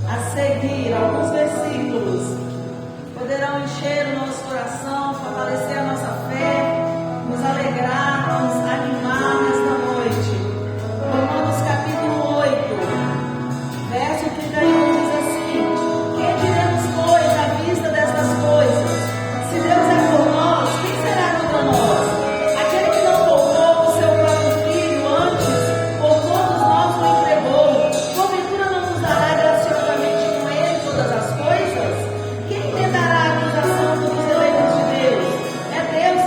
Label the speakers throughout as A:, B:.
A: A seguir, alguns versículos poderão encher o nosso coração, fortalecer a nossa fé, nos alegrar, nos animar nesta noite. Romanos capítulo 8, verso 31 diz assim: que diremos, pois, à vista destas coisas? Se Deus é por nós, quem será contra nós? Aquele que não poupou o seu próprio filho, antes por todos nós o entregou, porventura não nos dará graciosamente com ele todas as coisas? Quem tentará a acusação dos eleitos de Deus? É Deus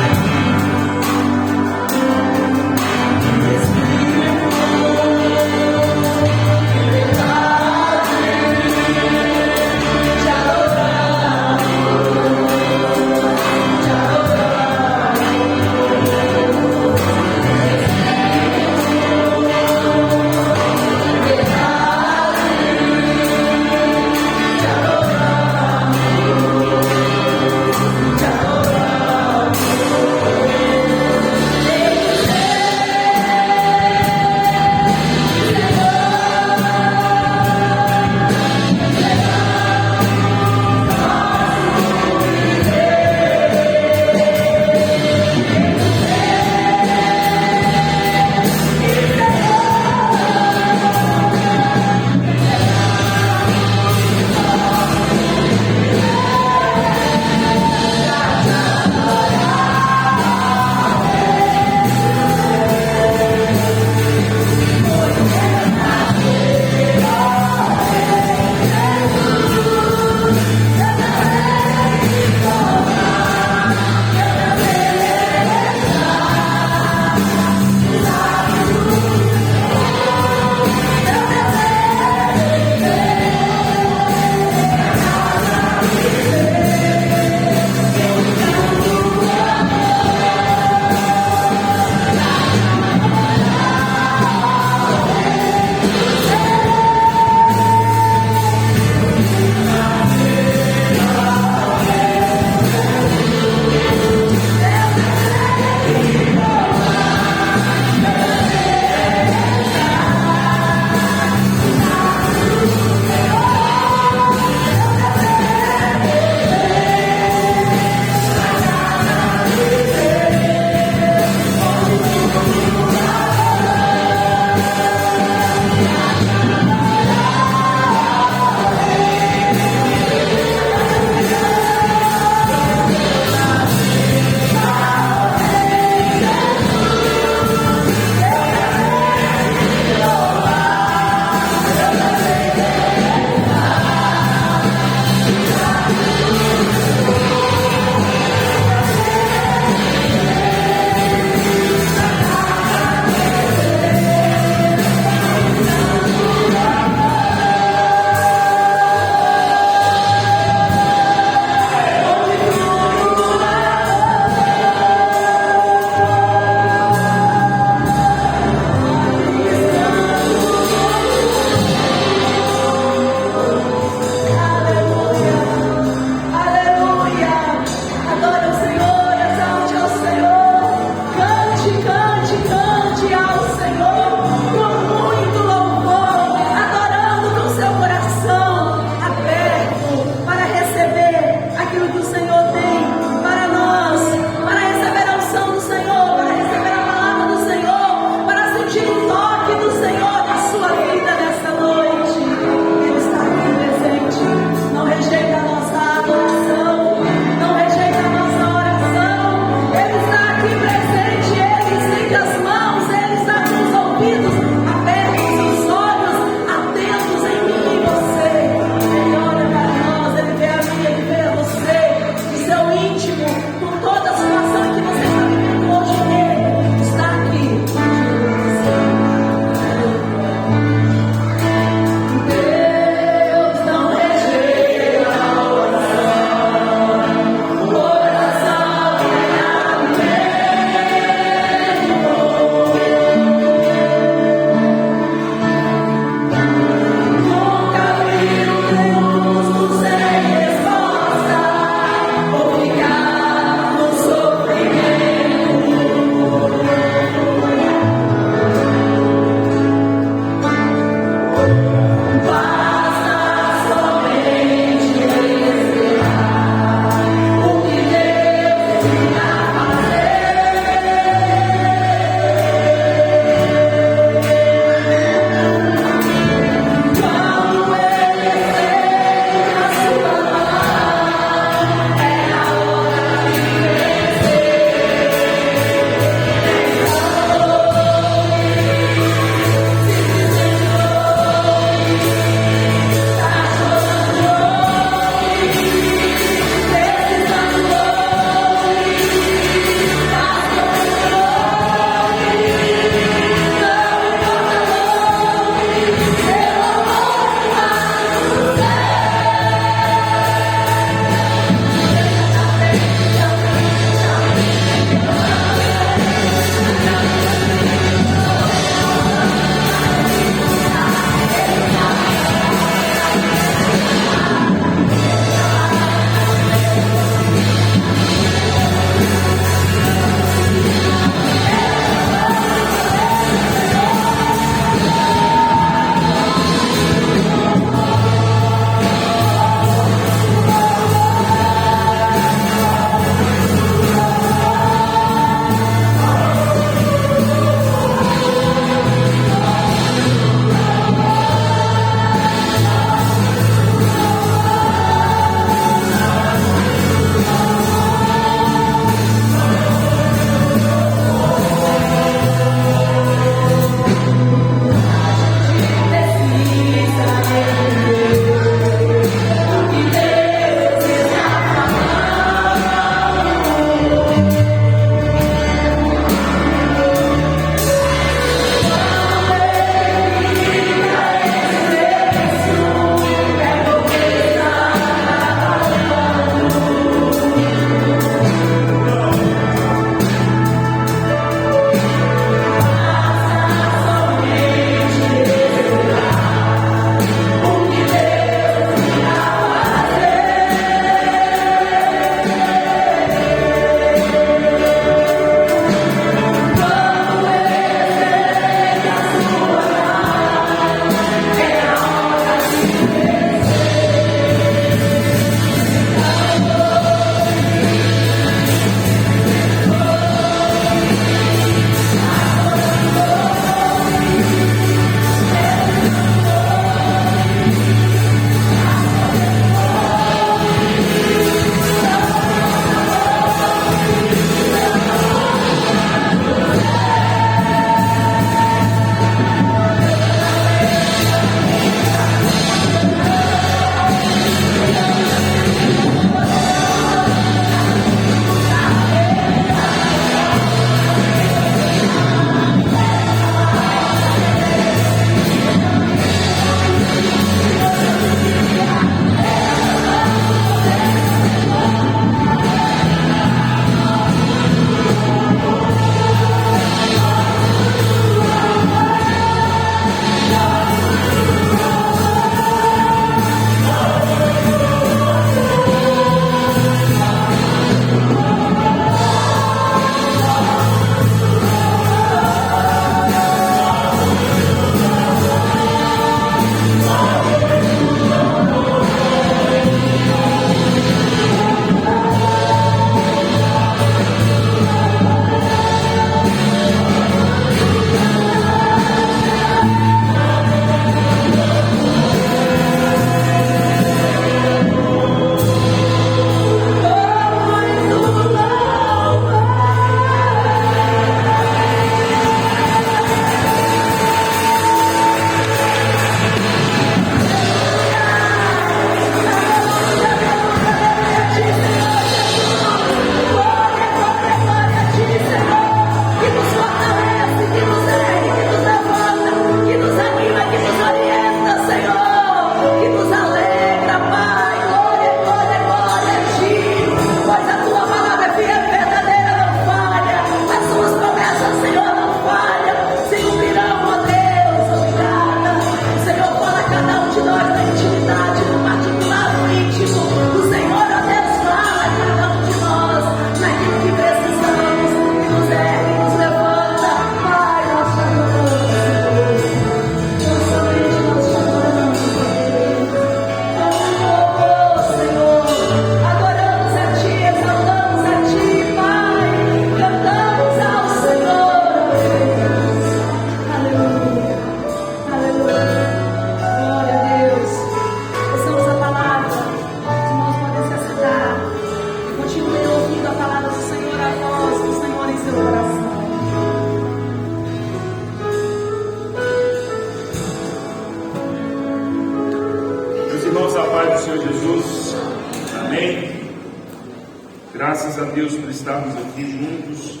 B: Graças a Deus por estarmos aqui juntos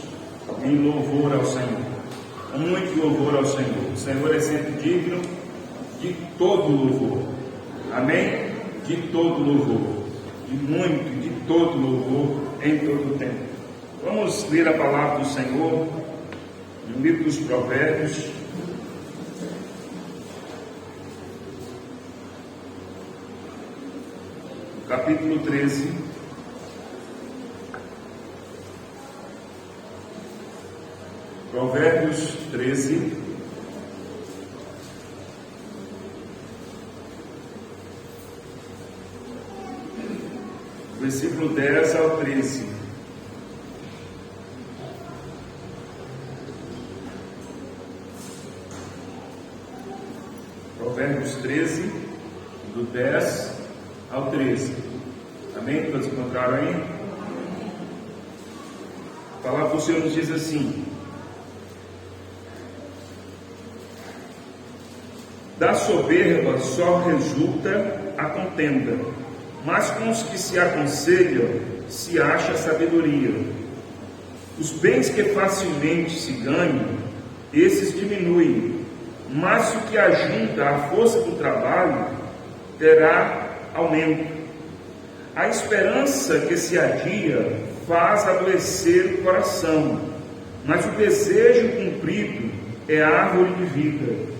B: em louvor ao Senhor. Muito louvor ao Senhor. O Senhor é sempre digno de todo louvor. Amém? De todo louvor. De todo louvor em todo o tempo. Vamos ler a palavra do Senhor no livro dos Provérbios. Capítulo 13. Provérbios 13. Versículo 10 ao 13. Provérbios 13, do 10 ao 13. Amém? Todos encontraram aí? A palavra do Senhor nos diz assim: da soberba só resulta a contenda, mas com os que se aconselham se acha sabedoria. Os bens que facilmente se ganham, esses diminuem, mas o que ajunta a força do trabalho terá aumento. A esperança que se adia faz adoecer o coração, mas o desejo cumprido é árvore de vida.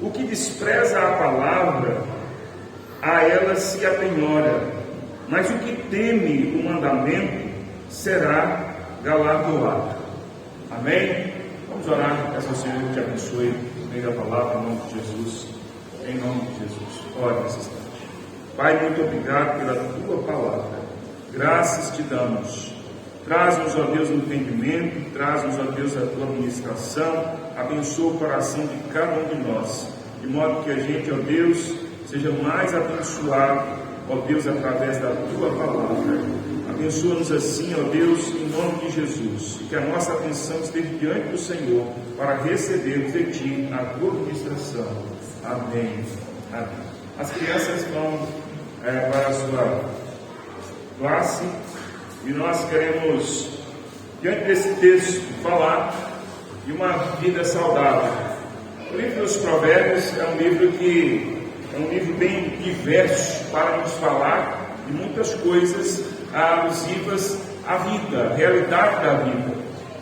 B: O que despreza a palavra, a ela se apenhora, mas o que teme o mandamento será galardoado. Amém? Vamos orar, peço ao Senhor que te abençoe no meio da palavra, em nome de Jesus. Em nome de Jesus. Ore nesse instante. Pai, muito obrigado pela tua palavra. Graças te damos. Traz-nos, ó Deus, o entendimento, traz-nos, ó Deus, a tua administração, abençoa o coração de cada um de nós, de modo que a gente, ó Deus, seja mais abençoado, ó Deus, através da tua palavra. Abençoa-nos assim, ó Deus, em nome de Jesus, e que a nossa atenção esteja diante do Senhor, para recebermos de ti a tua administração. Amém. Amém. As crianças vão para a sua classe, e nós queremos, diante desse texto, falar de uma vida saudável. O livro dos Provérbios é um livro bem diverso para nos falar de muitas coisas alusivas à vida, à realidade da vida.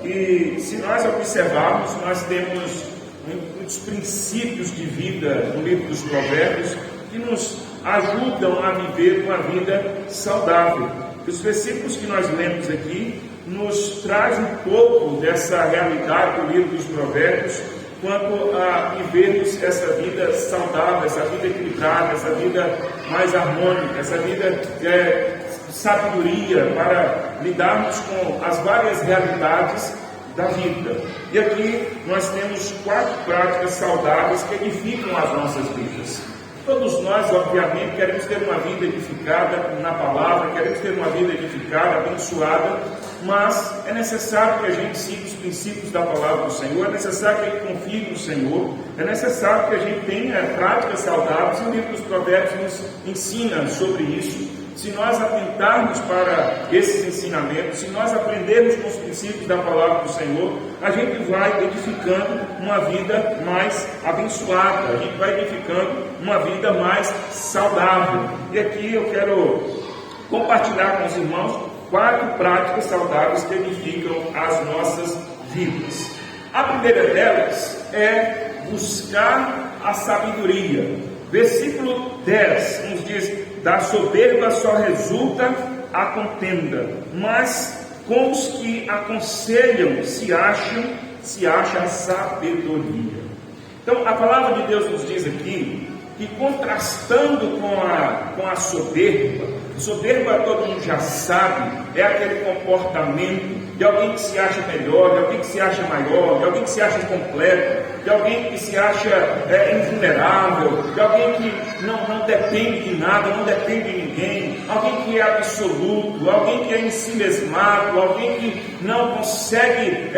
B: E se nós observarmos, nós temos muitos princípios de vida no livro dos Provérbios que nos ajudam a viver uma vida saudável. Os versículos que nós lemos aqui nos traz um pouco dessa realidade do livro dos Provérbios quanto a vivermos essa vida saudável, essa vida equilibrada, essa vida mais harmônica, essa vida de sabedoria para lidarmos com as várias realidades da vida. E aqui nós temos 4 práticas saudáveis que edificam as nossas vidas. Todos nós, obviamente, queremos ter uma vida edificada na palavra, queremos ter uma vida edificada, abençoada, mas é necessário que a gente siga os princípios da palavra do Senhor, é necessário que a gente confie no Senhor, é necessário que a gente tenha práticas saudáveis, e o livro dos Provérbios nos ensina sobre isso. Se nós atentarmos para esses ensinamentos, se nós aprendermos com os princípios da palavra do Senhor, a gente vai edificando uma vida mais abençoada, a gente vai edificando uma vida mais saudável. E aqui eu quero compartilhar com os irmãos 4 práticas saudáveis que edificam as nossas vidas. A primeira delas é buscar a sabedoria. Versículo 10 nos diz: da soberba só resulta a contenda, mas com os que aconselham se acha a sabedoria. Então a palavra de Deus nos diz aqui que, contrastando com a soberba todo mundo já sabe, é aquele comportamento de alguém que se acha melhor, de alguém que se acha maior, de alguém que se acha completo, de alguém que se acha invulnerável, de alguém que não depende de nada, não depende de ninguém, alguém que é absoluto, alguém que é ensimesmado, alguém que não consegue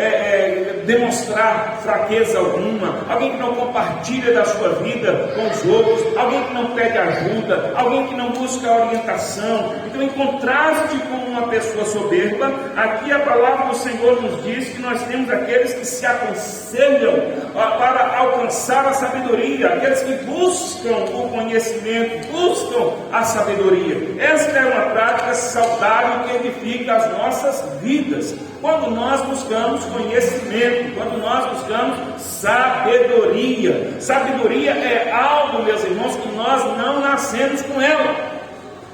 B: demonstrar fraqueza alguma, alguém que não compartilha da sua vida com os outros, alguém que não pede ajuda, alguém que não busca orientação. Então, em contraste com uma pessoa soberba. Aqui a palavra do Senhor nos diz que nós temos aqueles que se aconselham para alcançar a sabedoria, aqueles que buscam o conhecimento, buscam a sabedoria. Esta é uma prática saudável que edifica as nossas vidas. Quando nós buscamos conhecimento, quando nós buscamos sabedoria. Sabedoria é algo, meus irmãos, que nós não nascemos com ela.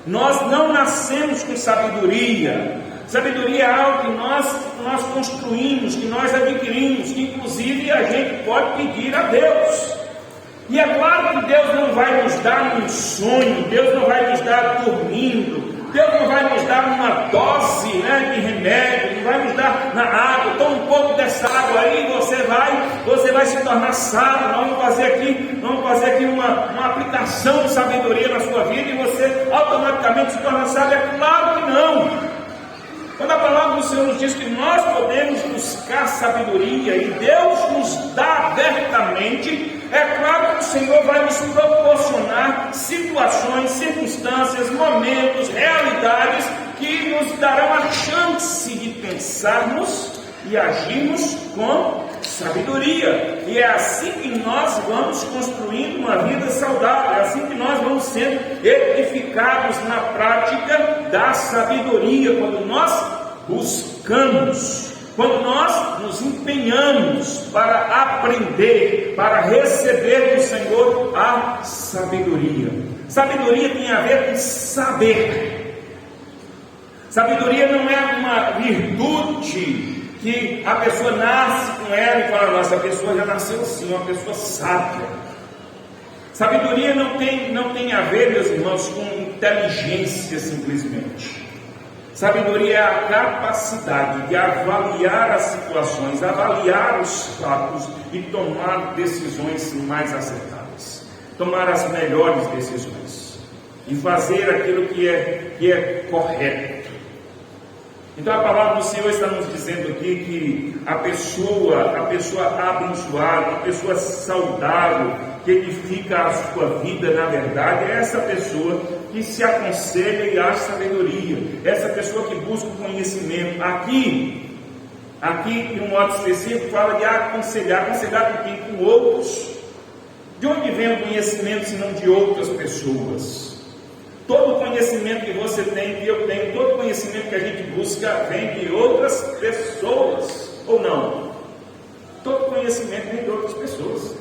B: Nós não nascemos com sabedoria. Sabedoria é algo que nós construímos, que nós adquirimos, que inclusive a gente pode pedir a Deus. E é claro que Deus não vai nos dar num sonho, Deus não vai nos dar dormindo, Deus não vai nos dar uma dose de remédio, não vai nos dar na água. Toma um pouco dessa água aí, você vai se tornar sábio. Nós vamos fazer aqui uma aplicação de sabedoria na sua vida e você automaticamente se torna sábio. É claro que não. Quando a palavra do Senhor nos diz que nós podemos buscar sabedoria e Deus nos dá abertamente, é claro que o Senhor vai nos proporcionar situações, circunstâncias, momentos, realidades que nos darão a chance de pensarmos e agirmos com sabedoria. E é assim que nós vamos construindo uma vida saudável, é assim que nós vamos sendo edificados na prática da sabedoria, quando nós buscamos, quando nós nos empenhamos para aprender, para receber do Senhor a sabedoria. Sabedoria tem a ver com saber. Sabedoria não é uma virtude que a pessoa nasce com ela e fala, nossa, a pessoa já nasceu assim, uma pessoa sábia. Sabedoria não tem a ver, meus irmãos, com inteligência simplesmente. Sabedoria é a capacidade de avaliar as situações, avaliar os fatos e tomar decisões mais acertadas, tomar as melhores decisões e fazer aquilo que é correto. Então a palavra do Senhor está nos dizendo aqui que a pessoa abençoada, a pessoa saudável, que edifica a sua vida, na verdade, é essa pessoa que se aconselha e acha sabedoria, essa pessoa que busca o conhecimento. Aqui, de um modo específico, fala de aconselhar com quem? Com outros. De onde vem o conhecimento, se não de outras pessoas? Todo o conhecimento que você tem, que eu tenho, todo o conhecimento que a gente busca vem de outras pessoas, ou não? Todo conhecimento vem de outras pessoas.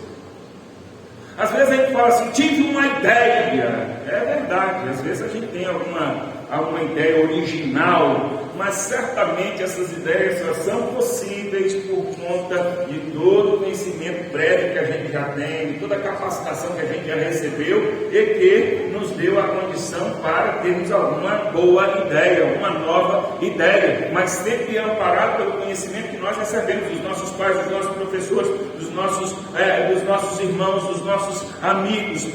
B: Às vezes a gente fala assim, tive uma ideia. É verdade, às vezes a gente tem alguma ideia original, mas certamente essas ideias só são possíveis por conta de todo o conhecimento prévio que a gente já tem, de toda a capacitação que a gente já recebeu e que nos deu a condição para termos alguma boa ideia, uma nova ideia, mas sempre amparado pelo conhecimento que nós recebemos dos nossos pais, dos nossos professores, dos nossos irmãos, dos nossos amigos,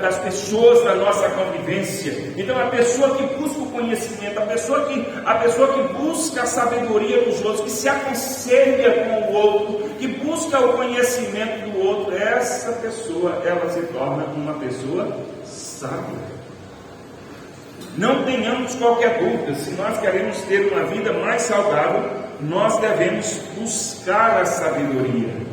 B: das pessoas da nossa convivência. Então a pessoa que busca o conhecimento, a pessoa que busca a sabedoria dos outros, que se aconselha com o outro, que busca o conhecimento do outro, essa pessoa, ela se torna uma pessoa sábia. Não tenhamos qualquer dúvida, se nós queremos ter uma vida mais saudável, nós devemos buscar a sabedoria.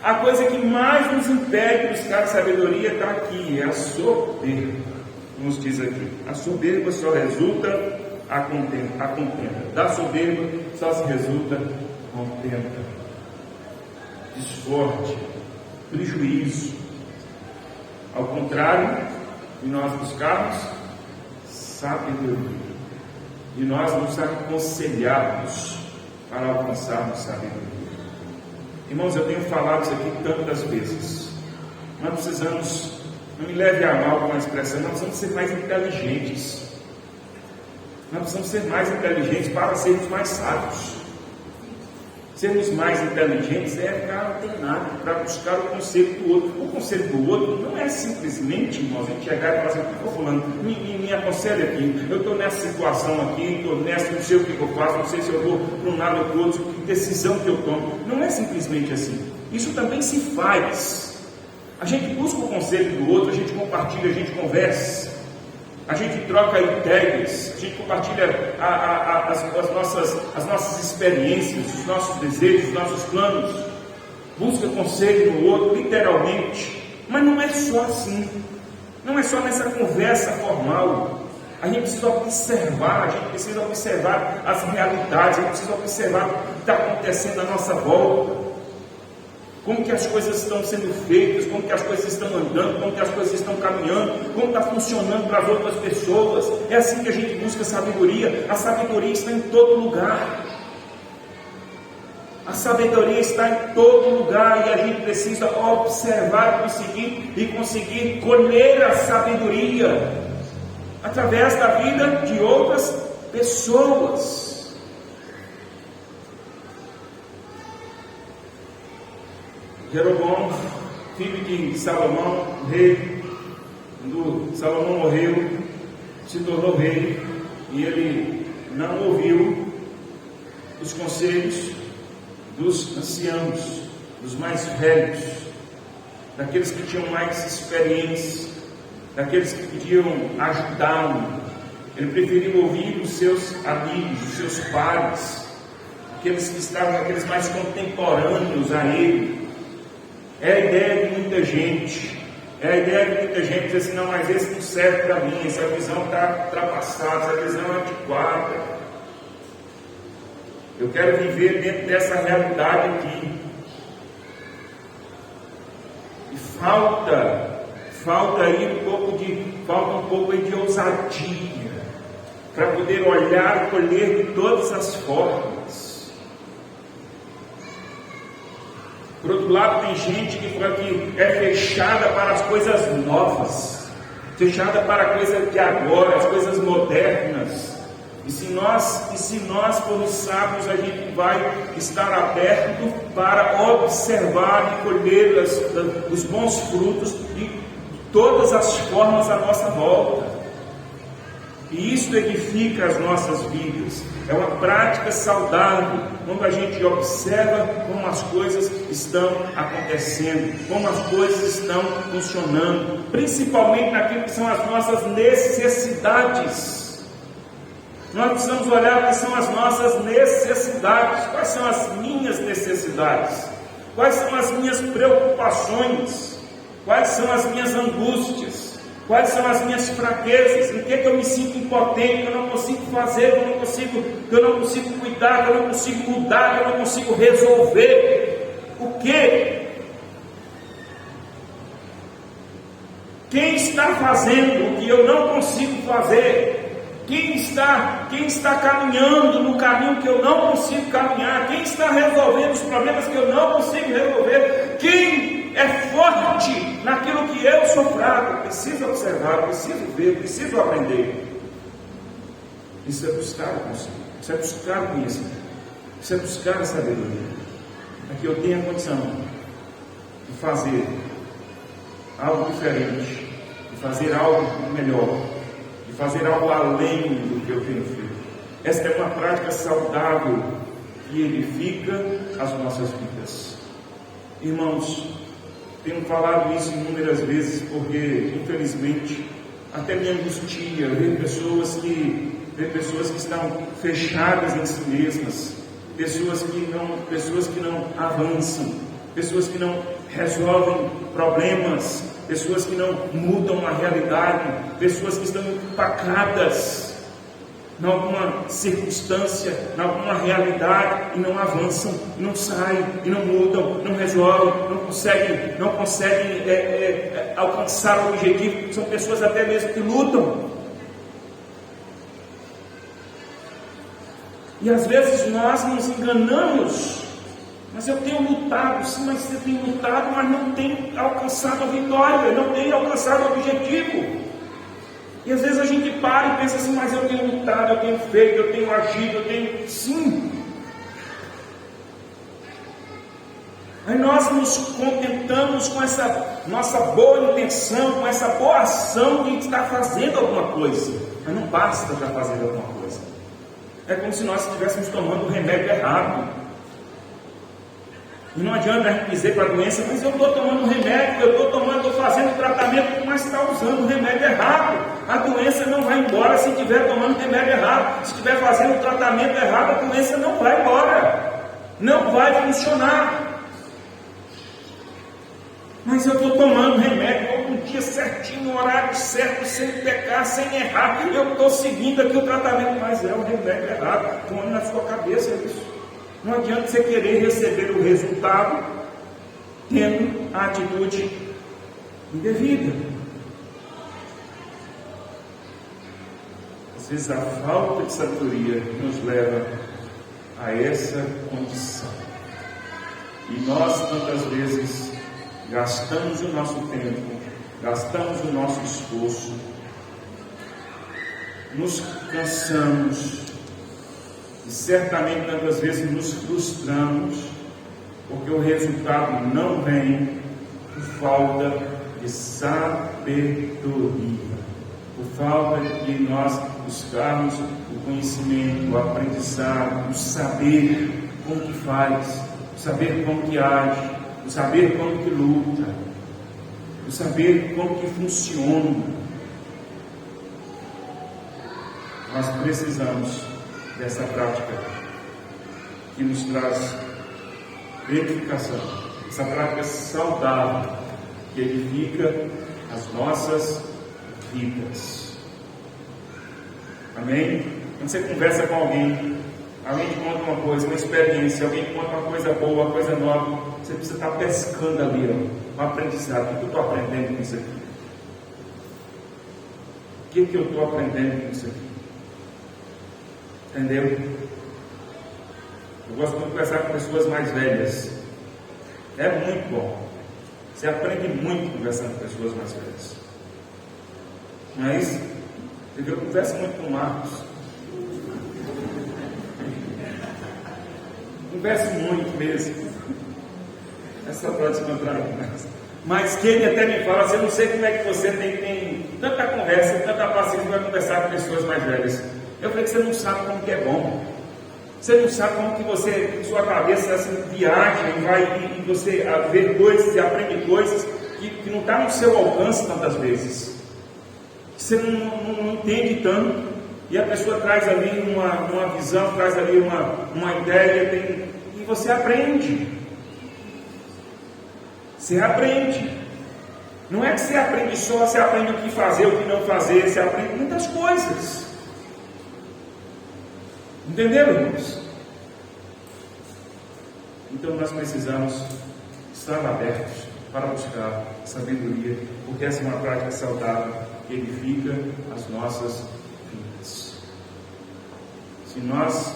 B: A coisa que mais nos impede de buscar a sabedoria está aqui, é a soberba. Nos diz aqui, a soberba só resulta a contenda. Da soberba só se resulta contenda, desforte, prejuízo. Ao contrário de nós buscarmos sabedoria, e nós nos aconselharmos para alcançarmos sabedoria. Irmãos, eu tenho falado isso aqui tantas vezes. Nós precisamos, não me leve a mal com a expressão, nós precisamos ser mais inteligentes. Nós precisamos ser mais inteligentes para sermos mais sábios. Sermos mais inteligentes é ficar antenado para buscar o conselho do outro. O conselho do outro não é simplesmente, irmãos, a gente chegar e falar assim, ô fulano, me aconselha aqui, eu estou nessa situação aqui, estou nessa, não sei o que eu faço, não sei se eu vou para um lado ou para o outro, que decisão que eu tomo. Não é simplesmente assim. Isso também se faz. A gente busca o conselho do outro, a gente compartilha, a gente conversa. a gente troca ideias, a gente compartilha as nossas experiências, os nossos desejos, os nossos planos, busca conselho no outro, literalmente. Mas não é só assim, não é só nessa conversa formal. A gente precisa observar, as realidades, a gente precisa observar o que está acontecendo à nossa volta. Como que as coisas estão sendo feitas, como que as coisas estão andando, como que as coisas estão caminhando, como está funcionando para as outras pessoas. É assim que a gente busca sabedoria. A sabedoria está em todo lugar. A sabedoria está em todo lugar e a gente precisa observar, conseguir colher a sabedoria através da vida de outras pessoas. Jeroboão, filho de Salomão, rei, quando Salomão morreu, se tornou rei, e ele não ouviu os conselhos dos anciãos, dos mais velhos, daqueles que tinham mais experiência, daqueles que podiam ajudá-lo. Ele preferiu ouvir os seus amigos, os seus pares, aqueles mais contemporâneos a ele. É a ideia de muita gente, dizer assim, não, mas esse não serve para mim, essa visão está ultrapassada, essa visão é antiquada. Eu quero viver dentro dessa realidade aqui. E falta um pouco de ousadia, para poder olhar e colher de todas as formas. Por outro lado, tem gente que é fechada para as coisas novas, fechada para a coisa de agora, as coisas modernas. E se nós formos sábios, a gente vai estar aberto para observar e colher os bons frutos de todas as formas à nossa volta. E isso edifica as nossas vidas. É uma prática saudável, quando a gente observa como as coisas estão acontecendo, como as coisas estão funcionando, principalmente naquilo que são as nossas necessidades. Nós precisamos olhar o que são as nossas necessidades. Quais são as minhas necessidades? Quais são as minhas preocupações? Quais são as minhas angústias? Quais são as minhas fraquezas? Em que eu me sinto impotente, que eu não consigo fazer, que eu não consigo cuidar, que eu não consigo mudar, que eu não consigo resolver? O quê? Quem está fazendo o que eu não consigo fazer? Quem está caminhando no caminho que eu não consigo caminhar? Quem está resolvendo os problemas que eu não consigo resolver? Quem é forte naquilo que eu sou fraco? Preciso observar, preciso ver, preciso aprender. Isso é buscar o conselho, isso é buscar o conhecimento, isso é buscar a sabedoria, para que eu tenha condição de fazer algo diferente, de fazer algo melhor, de fazer algo além do que eu tenho feito. Esta é uma prática saudável que edifica as nossas vidas. Irmãos, tenho falado isso inúmeras vezes, porque infelizmente até me angustia ver pessoas que estão fechadas em si mesmas, pessoas que não avançam, pessoas que não resolvem problemas, pessoas que não mudam a realidade, pessoas que estão empacadas em alguma circunstância, em alguma realidade, e não avançam, e não saem, e não mudam, não resolvem, não conseguem alcançar o objetivo. São pessoas até mesmo que lutam. E às vezes nós nos enganamos. Mas eu tenho lutado, sim, mas você tem lutado, mas não tem alcançado a vitória, não tem alcançado o objetivo. E às vezes a gente para e pensa assim, mas eu tenho lutado, eu tenho feito, eu tenho agido, eu tenho... Sim. Aí nós nos contentamos com essa nossa boa intenção, com essa boa ação de estar fazendo alguma coisa. Mas não basta estar fazendo alguma coisa. É como se nós estivéssemos tomando o remédio errado. E não adianta a gente dizer para a doença, mas eu estou tomando remédio, estou fazendo tratamento, mas está usando o remédio errado. A doença não vai embora se estiver tomando remédio errado. Se estiver fazendo o tratamento errado, a doença não vai embora. Não vai funcionar. Mas eu estou tomando remédio todo dia certinho, no horário certo, sem pecar, sem errar. Eu estou seguindo aqui o tratamento, mas é o remédio errado. Põe na sua cabeça isso. Não adianta você querer receber o resultado tendo a atitude indevida. Às vezes a falta de sabedoria nos leva a essa condição. E nós tantas vezes gastamos o nosso tempo, gastamos o nosso esforço, nos cansamos e certamente tantas vezes nos frustramos porque o resultado não vem por falta de sabedoria, por falta de nós buscarmos o conhecimento, o aprendizado, o saber como que faz, o saber como que age, o saber como que luta, o saber como que funciona. Nós precisamos dessa prática que nos traz edificação, essa prática saudável que edifica as nossas vidas. Amém? Quando você conversa com alguém te conta uma coisa, uma experiência, alguém te conta uma coisa boa, uma coisa nova, você precisa estar pescando ali, um aprendizado. O que eu estou aprendendo com isso aqui? O que eu estou aprendendo com isso aqui? Entendeu? Eu gosto muito de conversar com pessoas mais velhas. É muito bom. Você aprende muito conversando com pessoas mais velhas. Não é isso? Eu converso muito com o Marcos. Converso muito mesmo. Essa pode se encontrar. Mas que ele até me fala assim, eu não sei como é que você tem tanta conversa, tanta paciência para conversar com pessoas mais velhas. Eu falei que você não sabe como que é bom. Você não sabe como que você, sua cabeça assim, viaja e vai e você vê coisas e aprende coisas que não está no seu alcance tantas vezes. Você não entende tanto. E a pessoa traz ali uma visão, traz ali uma ideia, e você aprende. Você aprende. Não é que você aprende só, você aprende o que fazer, o que não fazer, você aprende muitas coisas. Entenderam, irmãos? Então nós precisamos estar abertos para buscar sabedoria, porque essa é uma prática saudável que edifica as nossas vidas. Se nós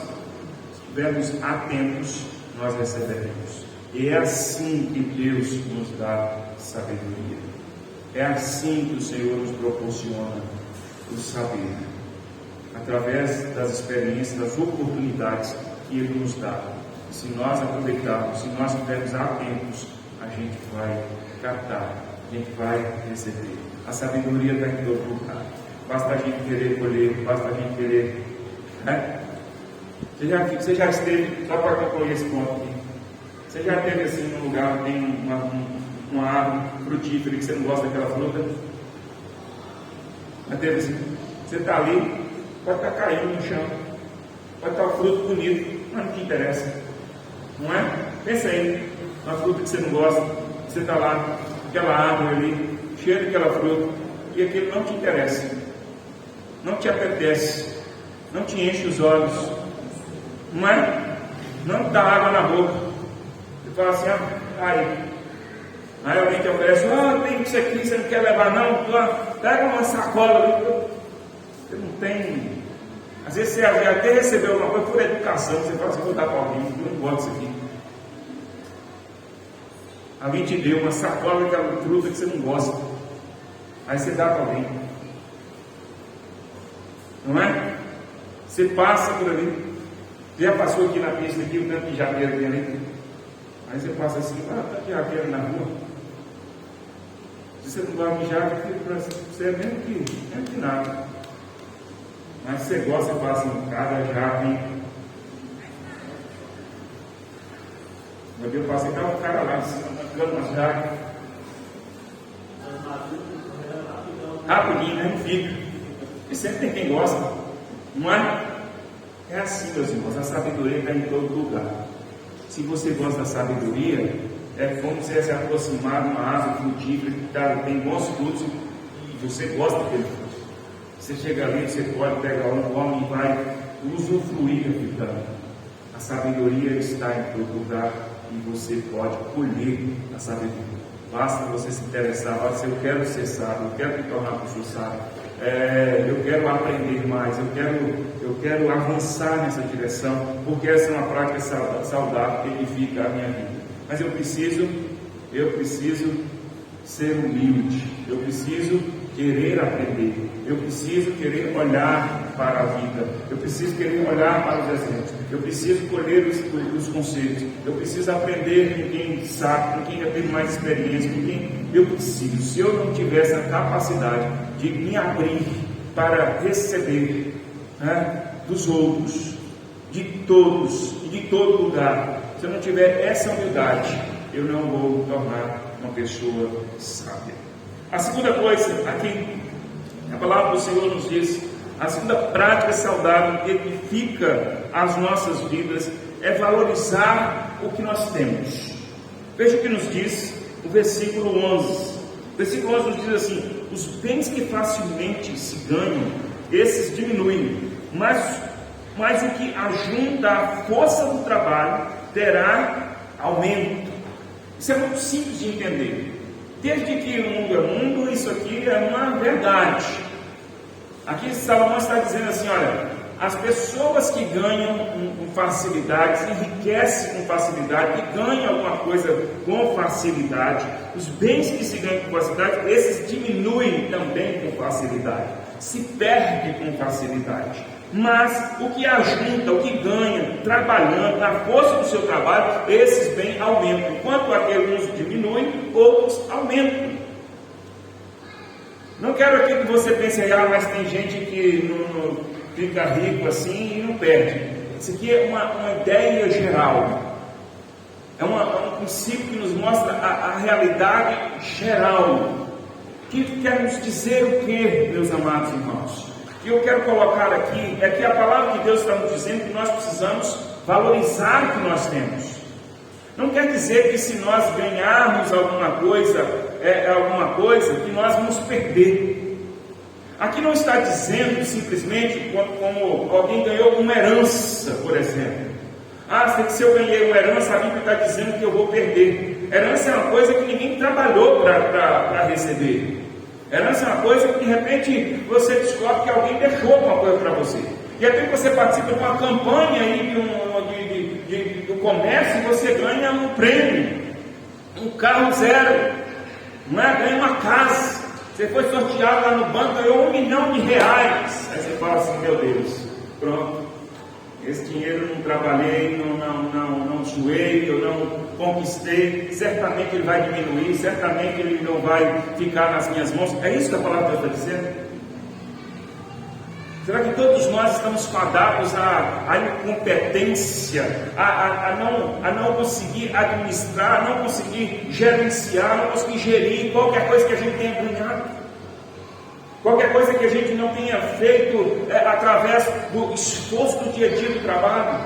B: estivermos atentos, nós receberemos. E é assim que Deus nos dá sabedoria. É assim que o Senhor nos proporciona o saber. Através das experiências, das oportunidades que Ele nos dá. Se nós aproveitarmos, se nós estivermos atentos, a gente vai captar, a gente vai receber. A sabedoria está em todo lugar. Basta a gente querer colher, basta a gente querer. Né? Você já esteve, só para concluir esse ponto aqui, você já esteve assim num lugar onde tem uma árvore frutífera que você não gosta daquela fruta? Já teve assim? Você está ali, pode estar caindo no chão, pode estar um fruto bonito, mas não te interessa, não é? Pensa aí, uma fruta que você não gosta, você está lá, aquela árvore ali, cheia daquela fruta, e aquilo não te interessa, não te apetece, não te enche os olhos, não é? Não dá água na boca. Você fala assim, aí alguém te oferece, tem isso aqui, você não quer levar não? Pega uma sacola ali. Você não tem. Às vezes você até recebeu alguma coisa por educação, você fala assim, vou dar para alguém, eu não gosto disso aqui. Alguém te deu uma sacola daquela fruta que você não gosta. Aí você dá para alguém. Não é? Você passa por ali. Já passou aqui na pista, aqui, o tanto de jaqueira que tem ali. Aí você passa assim, tanto de jaqueira na rua. Se você não vai mijar, você é mesmo que nada. Mas se você gosta, você passa em cada jaca, hein? Eu passei com um cara lá em cima, pegando umas jacas. Rapidinho, né? Não fica. E sempre tem quem gosta, não é? É assim, meus irmãos, a sabedoria está em todo lugar. Se você gosta da sabedoria, é como você se aproximar de uma árvore frutífera que tem bons frutos e você gosta daquele fruto. Você chega ali, você pode pegar um, come e vai usufruir da vida. A sabedoria está em todo lugar e você pode colher a sabedoria. Basta você se interessar, basta dizer, eu quero ser sábio, eu quero me tornar uma pessoa sábia, eu quero aprender mais, eu quero avançar nessa direção, porque essa é uma prática saudável que edifica a minha vida. Mas eu preciso ser humilde, eu preciso querer aprender, eu preciso querer olhar para a vida, eu preciso querer olhar para os exemplos, eu preciso colher os conselhos, eu preciso aprender com quem sabe, com quem já teve mais experiência, com quem eu preciso. Se eu não tiver essa capacidade de me abrir para receber, dos outros, de todos e de todo lugar, se eu não tiver essa humildade, eu não vou me tornar uma pessoa sábia. A segunda coisa, aqui, a palavra do Senhor nos diz, a segunda prática saudável que edifica as nossas vidas é valorizar o que nós temos. Veja o que nos diz o versículo 11. O versículo 11 nos diz assim: os bens que facilmente se ganham, esses diminuem, mas o que ajunta a força do trabalho terá aumento. Isso é muito simples de entender. Desde que o mundo é mundo, isso aqui é uma verdade. Aqui Salomão está dizendo assim, olha, as pessoas que ganham com facilidade, se enriquecem com facilidade, que ganham alguma coisa com facilidade, os bens que se ganham com facilidade, esses diminuem também com facilidade, se perdem com facilidade. Mas o que ajunta, o que ganha, trabalhando, na força do seu trabalho, esses bens aumentam. Enquanto aqueles diminuem, outros aumentam. Não quero aqui que você pense, mas tem gente que não fica rico assim e não perde. Isso aqui é uma ideia geral. É um princípio que nos mostra a realidade geral. Que quer nos dizer o que, meus amados irmãos? O que eu quero colocar aqui é que a palavra de Deus está nos dizendo que nós precisamos valorizar o que nós temos. Não quer dizer que se nós ganharmos alguma coisa que nós vamos perder. Aqui não está dizendo simplesmente como alguém ganhou uma herança, por exemplo. Se eu ganhei uma herança, a Bíblia está dizendo que eu vou perder. Herança é uma coisa que ninguém trabalhou para receber. Herança é uma coisa que de repente você descobre que alguém deixou alguma coisa para você. De repente você participa de uma campanha aí do comércio e você ganha um prêmio, um carro zero, ganha uma casa. Você foi sorteado lá no banco, ganhou R$1 milhão. Aí você fala assim, meu Deus, pronto. Esse dinheiro eu não trabalhei, não suei, eu não conquistei, certamente ele vai diminuir, certamente ele não vai ficar nas minhas mãos. É isso que a palavra de Deus está dizendo? Será que todos nós estamos fadados à incompetência, a não conseguir administrar, a não conseguir gerenciar, a não conseguir gerir qualquer coisa que a gente tenha ganhado? Qualquer coisa que a gente não tenha feito através do esforço do dia a dia do trabalho?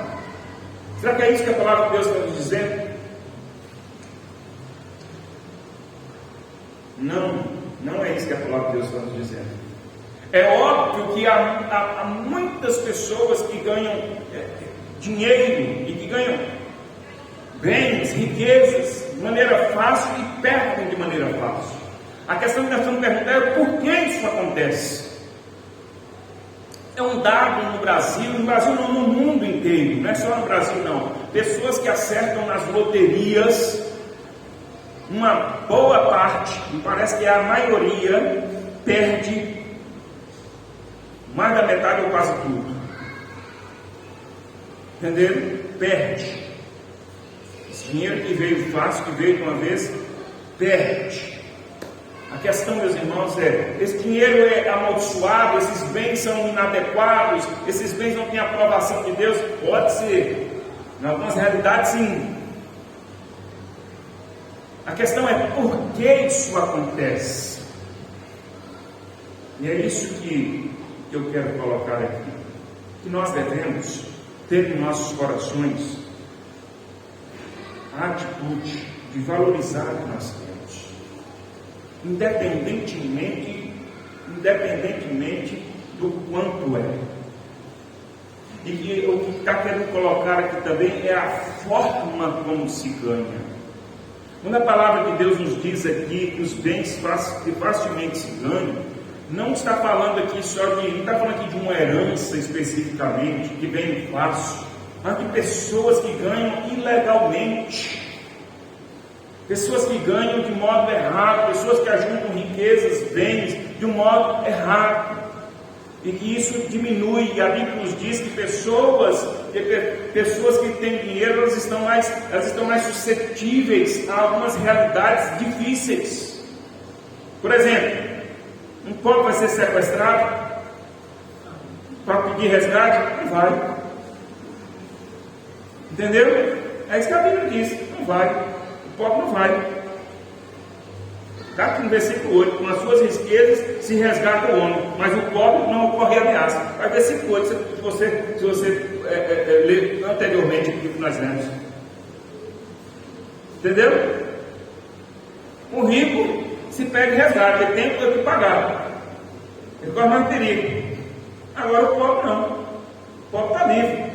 B: Será que é isso que a palavra de Deus está nos dizendo? Não é isso que a palavra de Deus está nos dizendo. É óbvio que há muitas pessoas que ganham dinheiro e que ganham bens, riquezas de maneira fácil e perdem de maneira fácil. A questão que nós estamos perguntando é por que isso acontece? É um dado no Brasil não, no mundo inteiro, não é só no Brasil não. Pessoas que acertam nas loterias, uma boa parte, me parece que a maioria, perde mais da metade ou quase tudo. Entenderam? Perde. Esse dinheiro que veio fácil, que veio de uma vez, perde. A questão, meus irmãos, esse dinheiro é amaldiçoado, esses bens são inadequados, esses bens não têm aprovação de Deus. Pode ser, em algumas realidades sim. A questão é por que isso acontece. E é isso que que eu quero colocar aqui, que nós devemos ter em nossos corações a atitude de valorizar o que nós temos, independentemente do quanto é. E que o que está querendo colocar aqui também é a forma como se ganha. Quando a palavra de Deus nos diz aqui que os bens que facilmente se ganham, não está falando aqui não está falando aqui de uma herança especificamente, que vem fácil, mas de pessoas que ganham ilegalmente, pessoas que ganham de modo errado, pessoas que ajuntam riquezas, bens de um modo errado, e que isso diminui. E a Bíblia nos diz que pessoas que têm dinheiro, elas estão mais suscetíveis a algumas realidades difíceis. Por exemplo, um pobre vai ser sequestrado para pedir resgate? Não vai. Entendeu? É isso que a Bíblia diz, não vai. O pobre não vai. Está aqui no versículo 8, com as suas riquezas se resgata o homem, mas o pobre não ocorre ameaça. Vai versículo 8, se você ler anteriormente o que nós lemos. Entendeu? O rico se pega e resgata, ele tem o que pagar, ele corre mais perigo. Agora o pobre não, o pobre está livre.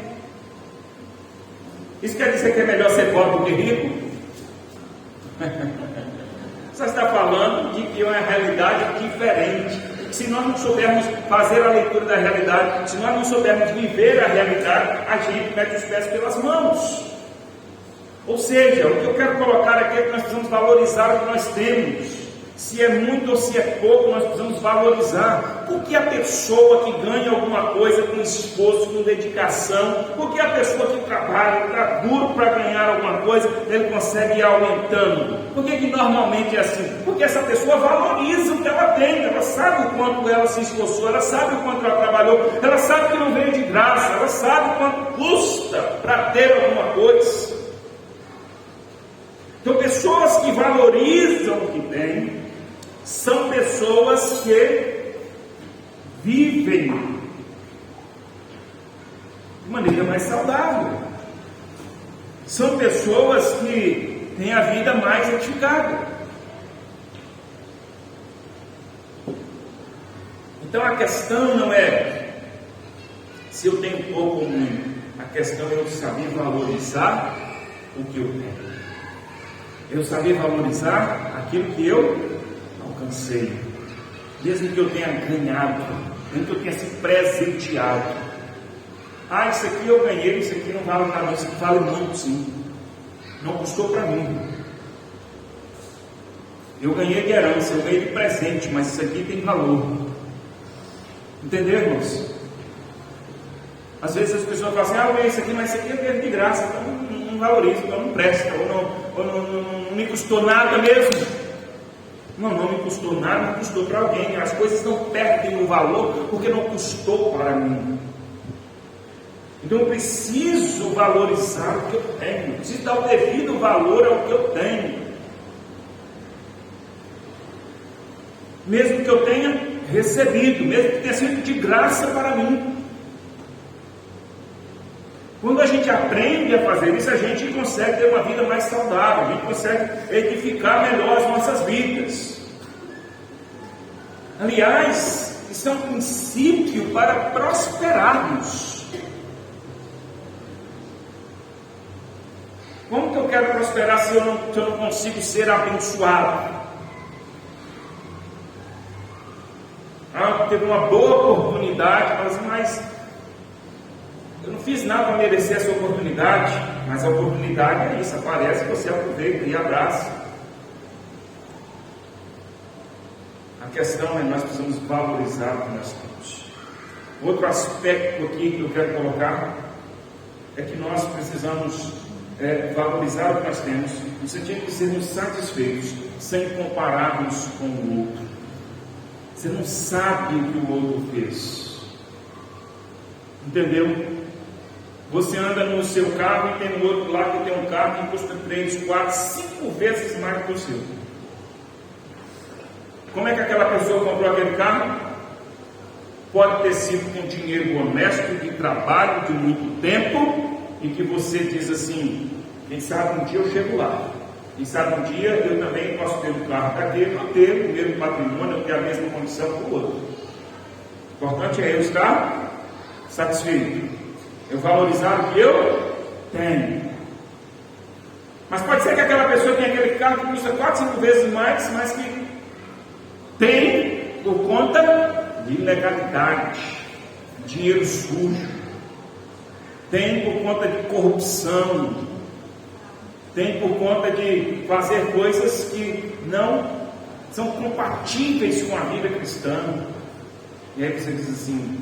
B: Isso quer dizer que é melhor ser pobre do que rico? Você está falando de que é uma realidade diferente. Se nós não soubermos fazer a leitura da realidade, se nós não soubermos viver a realidade, a gente mete os pés pelas mãos. Ou seja, o que eu quero colocar aqui é que nós precisamos valorizar o que nós temos. Se é muito ou se é pouco, nós precisamos valorizar. Porque a pessoa que ganha alguma coisa com esforço, com dedicação, porque a pessoa que trabalha, está duro para ganhar alguma coisa, ele consegue ir aumentando. Por que normalmente é assim? Porque essa pessoa valoriza o que ela tem, ela sabe o quanto ela se esforçou, ela sabe o quanto ela trabalhou, ela sabe que não veio de graça, ela sabe quanto custa para ter alguma coisa. Então, pessoas que valorizam o que têm são pessoas que vivem de maneira mais saudável, são pessoas que têm a vida mais edificada. Então a questão não é se eu tenho pouco ou muito, a questão é eu saber valorizar o que eu tenho, eu saber valorizar aquilo que eu alcancei, mesmo que eu tenha ganhado, mesmo que eu tenha se presenteado. Isso aqui eu ganhei, isso aqui não vale nada, isso aqui vale muito sim, não custou para mim, eu ganhei de herança, eu ganhei de presente, mas isso aqui tem valor. Entendeu, irmãos? Às vezes as pessoas falam assim, eu ganhei isso aqui, mas isso aqui eu ganhei de graça, então não valorizo, então não presta, ou não me custou nada mesmo. Não me custou nada, não custou para alguém. As coisas não perdem o valor porque não custou para mim. Então eu preciso valorizar o que eu tenho, eu preciso dar o devido valor ao que eu tenho, mesmo que eu tenha recebido, mesmo que tenha sido de graça para mim. Quando a gente aprende a fazer isso, a gente consegue ter uma vida mais saudável, a gente consegue edificar melhor as nossas vidas. Aliás, isso é um princípio para prosperarmos. Como que eu quero prosperar se eu não consigo ser abençoado? Teve uma boa oportunidade, mas eu não fiz nada para merecer essa oportunidade. Mas a oportunidade é isso, aparece, você aproveita e abraça. A questão é nós precisamos valorizar o que nós temos. Outro aspecto aqui que eu quero colocar é que nós precisamos valorizar o que nós temos, no sentido de sermos satisfeitos, sem compararmos com o outro. Você não sabe o que o outro fez. Entendeu? Você anda no seu carro e tem um outro lá que tem um carro que custa 3, 4, 5 vezes mais do que o seu. Como é que aquela pessoa comprou aquele carro? pode ter sido com dinheiro honesto, de trabalho, de muito tempo, e que você diz assim: quem sabe um dia eu chego lá, quem sabe um dia eu também posso ter um carro daquele, eu ter o mesmo patrimônio, eu ter a mesma condição que o outro. O importante é eu estar satisfeito, eu valorizar o que eu tenho. Mas pode ser que aquela pessoa tenha aquele carro que custa 4, 5 vezes mais, mas que tem por conta de ilegalidade, dinheiro sujo, tem por conta de corrupção, tem por conta de fazer coisas que não são compatíveis com a vida cristã. E aí você diz assim: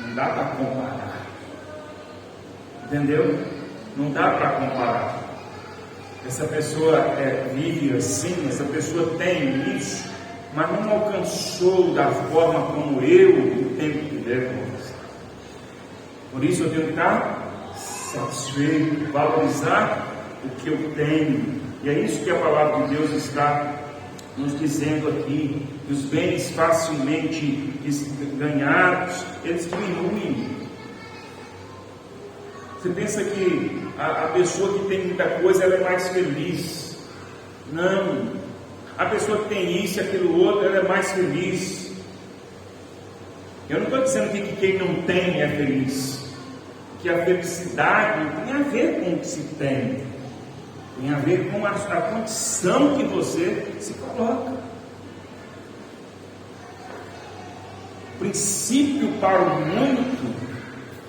B: não dá para comparar, entendeu? Não dá para comparar. Essa pessoa vive assim, essa pessoa tem isso, mas não alcançou da forma como eu tenho que viver com você. Por isso eu tenho que estar satisfeito, valorizar o que eu tenho. E é isso que a palavra de Deus está nos dizendo aqui: que os bens facilmente ganhados, eles diminuem. Você pensa que a pessoa que tem muita coisa, ela é mais feliz? Não. A pessoa que tem isso e aquilo outro, ela é mais feliz. Eu não estou dizendo que quem não tem é feliz, que a felicidade tem a ver com o que se tem, tem a ver com a condição que você se coloca. O princípio para o muito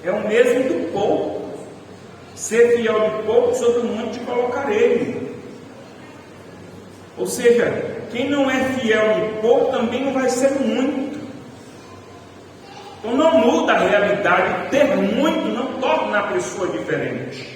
B: é o mesmo do pouco. Ser fiel de pouco, sobre o muito te colocarei. Ou seja, quem não é fiel de pouco também não vai ser muito. Então não muda a realidade. Ter muito não torna a pessoa diferente.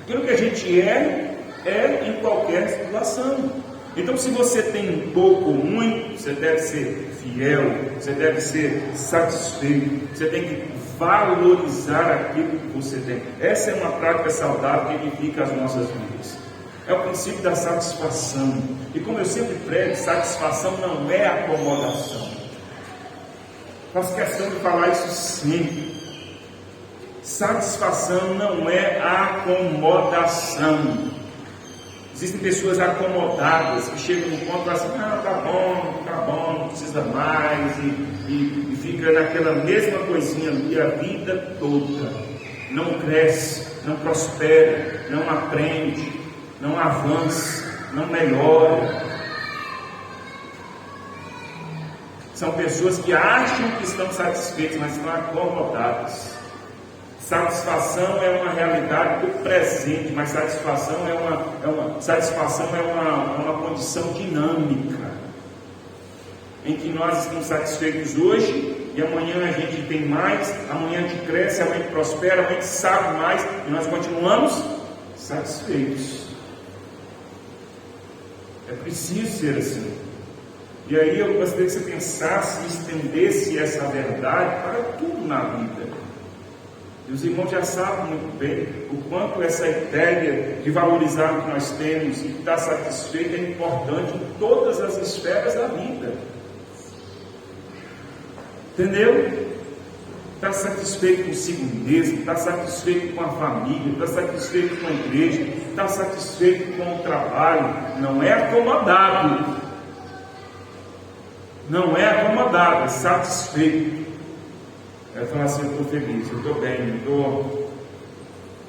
B: Aquilo que a gente é em qualquer situação. Então, se você tem pouco ou muito, você deve ser fiel, você deve ser satisfeito, você tem que valorizar aquilo que você tem. Essa é uma prática saudável que edifica as nossas vidas. É o princípio da satisfação. E como eu sempre prego, satisfação não é acomodação. Faço questão de falar isso sempre. Satisfação não é acomodação. Existem pessoas acomodadas que chegam no ponto e falam assim: tá bom, não precisa mais, e fica naquela mesma coisinha ali a vida toda. Não cresce, não prospera, não aprende, não avança, não melhora. São pessoas que acham que estão satisfeitas, mas estão acomodadas. Satisfação é uma realidade do presente, mas satisfação é uma condição dinâmica, em que nós estamos satisfeitos hoje e amanhã a gente tem mais, amanhã a gente cresce, amanhã a gente prospera, amanhã a gente sabe mais e nós continuamos satisfeitos. É preciso ser assim. E aí eu gostaria que você pensasse e estendesse essa verdade para tudo na vida. E os irmãos já sabem muito bem o quanto essa ideia de valorizar o que nós temos e estar satisfeito é importante em todas as esferas da vida. Entendeu? Estar satisfeito consigo mesmo, estar satisfeito com a família, estar satisfeito com a igreja, estar satisfeito com o trabalho, não é acomodado. Não é acomodado, é satisfeito. É falar assim: eu estou feliz, eu estou bem,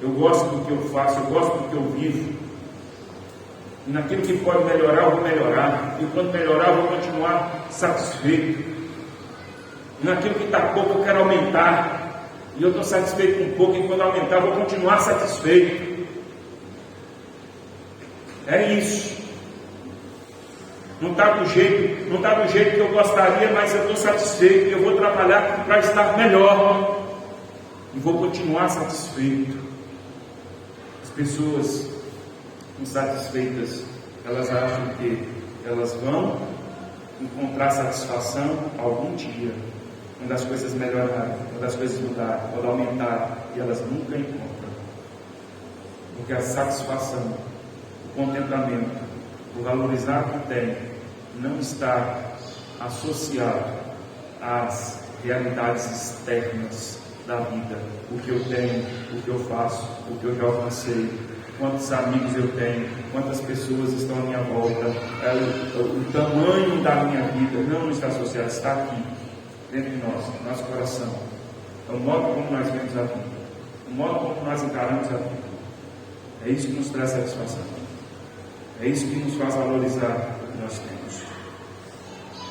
B: eu gosto do que eu faço, eu gosto do que eu vivo. E naquilo que pode melhorar, eu vou melhorar. E quando melhorar, eu vou continuar satisfeito. E naquilo que está pouco, eu quero aumentar. E eu estou satisfeito com pouco, e quando aumentar, eu vou continuar satisfeito. É isso. Não está do jeito que eu gostaria, mas eu estou satisfeito e eu vou trabalhar para estar melhor e vou continuar satisfeito. As pessoas insatisfeitas, elas acham que elas vão encontrar satisfação algum dia, quando as coisas melhorarem, quando as coisas mudarem, quando aumentarem, e elas nunca encontram, porque a satisfação, o contentamento, o valorizar o que tem, não está associado às realidades externas da vida, o que eu tenho, o que eu faço, o que eu já alcancei, quantos amigos eu tenho, quantas pessoas estão à minha volta, o tamanho da minha vida não está associado, está aqui, dentro de nós, no nosso coração. É o modo como nós vemos a vida, o modo como nós encaramos a vida. É isso que nos traz satisfação, é isso que nos faz valorizar o que nós temos.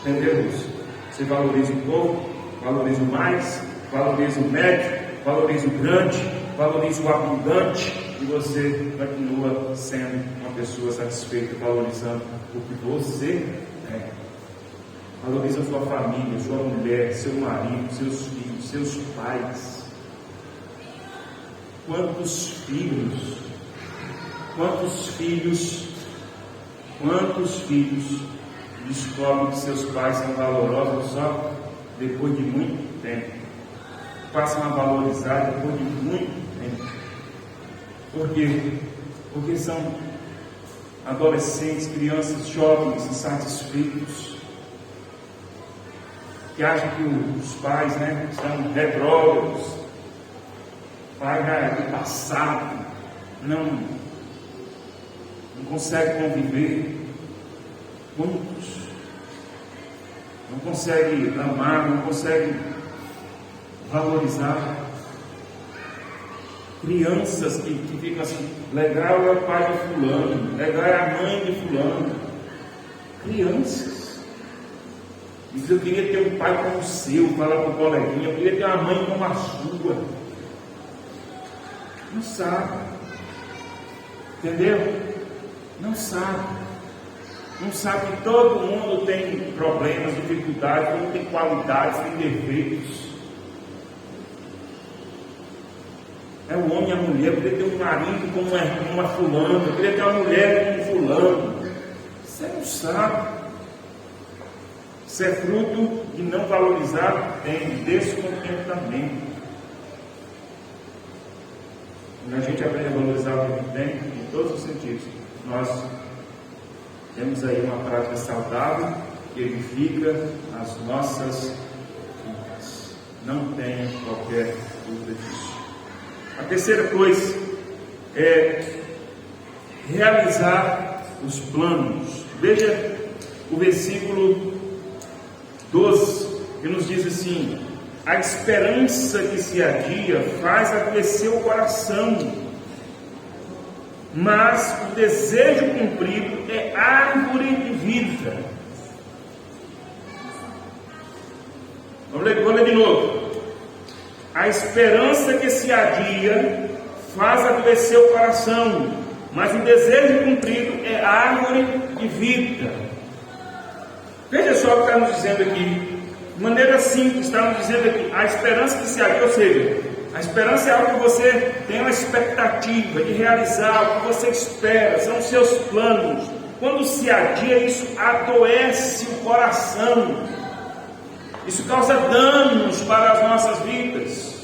B: Entendeu isso? Você valoriza o pouco, valoriza o mais, valoriza o médio, valoriza o grande, valoriza o abundante, e você continua sendo uma pessoa satisfeita, valorizando o que você é. Valoriza a sua família, sua mulher, seu marido, seus filhos, seus pais. Quantos filhos descobrem que seus pais são valorosos só depois de muito tempo? Passam a valorizar depois de muito tempo. Por quê? Porque são adolescentes, crianças, jovens, insatisfeitos, que acham que os pais, são retrógrados, o pai já é do passado, não consegue conviver. Muitos não conseguem amar, não conseguem valorizar. Crianças que ficam assim, legal é o pai de fulano, legal é a mãe de fulano. Crianças. Diz, eu queria ter um pai como o seu, fala para o coleguinha, eu queria ter uma mãe como a sua. Não sabe. Entendeu? Não sabe. Não sabe que todo mundo tem problemas, dificuldades, todo mundo tem qualidades, tem defeitos. É o homem e a mulher. Eu queria ter um marido como uma fulana, eu queria ter uma mulher como um fulano. Você não sabe. Isso é fruto de não valorizar o que tem, de descontentamento. Quando a gente aprende a valorizar o que tem, em todos os sentidos, nós temos aí uma prática saudável que edifica as nossas vidas. Não tenha qualquer dúvida disso. A terceira coisa é realizar os planos. Veja o versículo 12, que nos diz assim: a esperança que se adia faz adoecer o coração, mas o desejo cumprido é árvore de vida. Vou ler de novo. A esperança que se adia faz adoecer o coração, mas o desejo cumprido é árvore de vida. Veja só o que está nos dizendo aqui. De maneira simples, está nos dizendo aqui: a esperança que se adia, ou seja, a esperança é algo que você tem uma expectativa de realizar, o que você espera, são os seus planos. Quando se adia, isso adoece o coração. Isso causa danos para as nossas vidas.